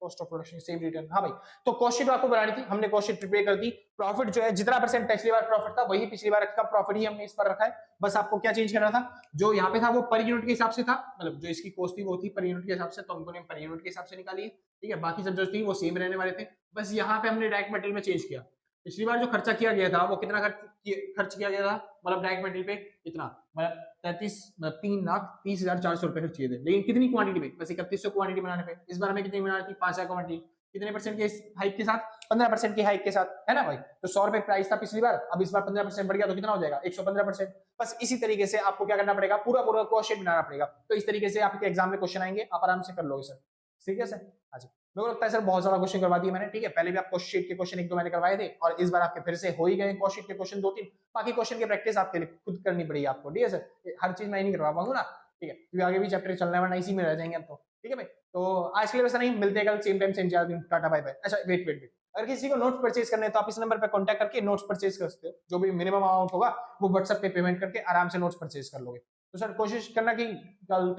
cost of production same return. हाँ भाई, तो कॉस्ट शीट आपको बनानी थी, हमने कॉस्ट शीट प्रिपेयर कर दी। प्रॉफिट जो है जितना परसेंट पिछली बार प्रॉफिट था वही पिछली बार का प्रॉफिट ही हमने इस पर रखा है। बस आपको क्या चेंज करना था, जो यहाँ पे था वो पर यूनिट के हिसाब से था, मतलब जो इसकी कॉस्ट थी वो थी पर यूनिट के हिसाब से, तो हमको पर यूनिट के हिसाब से निकाली है, ठीक है। बाकी सब जो थी वो सेम रहने वाले थे, बस यहाँ पे हमने डायरेक्ट मटेरियल में चेंज किया। पिछली बार जो खर्चा किया गया था वो कितना खर्च किया गया था, मतलब डायरेक्ट मटेरियल पे इतना, मतलब 3,30,400 रुपए खर्च किए थे, लेकिन कितनी क्वांटिटी पे, बस 3100 क्वांटिटी बनाने पे। इस बार हमें कितनी बनानी थी, 5,000 क्वांटिटी, कितने परसेंट के हाइक के साथ, 15% की हाइक के साथ, है ना भाई। तो 100 रुपए प्राइस था पिछली बार, अब इस बार 15% बढ़ गया तो कितना हो जाएगा, 115%। बस इसी तरीके से आपको क्या करना पड़ेगा, पूरा पूरा कॉस्ट शीट बनाना पड़ेगा। तो इस तरीके से आपके एग्जाम में क्वेश्चन आएंगे, आप आराम से कर लोगे सर, ठीक है सर। हाँ जी, मेरे को लगता है सर बहुत ज्यादा क्वेश्चन करवा दिए मैंने, ठीक है। पहले भी आप कॉस्ट शीट के क्वेश्चन 1-2 मैंने करवाए थे, और इस बार आपके फिर से हो ही गए कॉस्ट शीट के क्वेश्चन 2-3। बाकी क्वेश्चन की प्रैक्टिस आपके लिए खुद करनी पड़ेगी आपको, ठीक है सर। हर चीज मैं नहीं करवा पाऊंगा ना, ठीक है, क्योंकि आगे भी चैप्टर चलना है, वरना इसी में रह जाएंगे हम तो, ठीक है भाई। तो आज के लिए वैसा नहीं, मिलते हैं कल same time same channel, tata bye bye. अच्छा वेट, अगर किसी को नोट्स परचेज करने हैं तो आप इस नंबर पर कांटेक्ट करके नोट्स परचेज कर सकते हो। जो भी मिनिमम अमाउंट होगा वो व्हाट्सएप पे पेमेंट करके आराम से नोट्स परचेज कर लोगे। तो सर कोशिश करना कि कल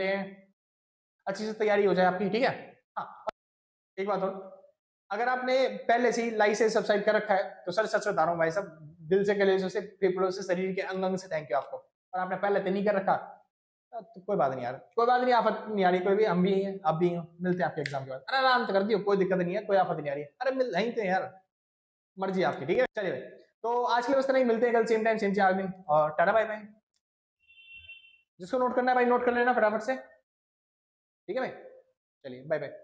अच्छी से तैयारी हो जाए आपकी, ठीक है। हाँ, एक बात और, अगर आपने पहले से ही लाइक से सब्सक्राइब कर रखा है तो सर सच बता रहा हूँ भाई साहब, दिल से, कलेजों से, फेफड़ों से, शरीर के अंग अंग से थैंक यू आपको। और आपने पहले तो नहीं कर रखा तो कोई बात नहीं यार, कोई बात नहीं, आफत नहीं आ रही कोई भी, हम भी हैं, आप भी हैं, मिलते हैं आपके एग्जाम के बाद। अरे आराम से कर दियो, कोई दिक्कत नहीं है, कोई आफत नहीं आ रही है, अरे मिल नहीं थे यार, मर्जी आपकी, ठीक है। चलिए भाई, तो आज के लिए बस नहीं, मिलते हैं कल सेम टाइम सेम चैनल में, और टाटा बाय बाय। जिसको नोट करना है भाई नोट कर लेना फटाफट से, ठीक है भाई, चलिए बाय बाय।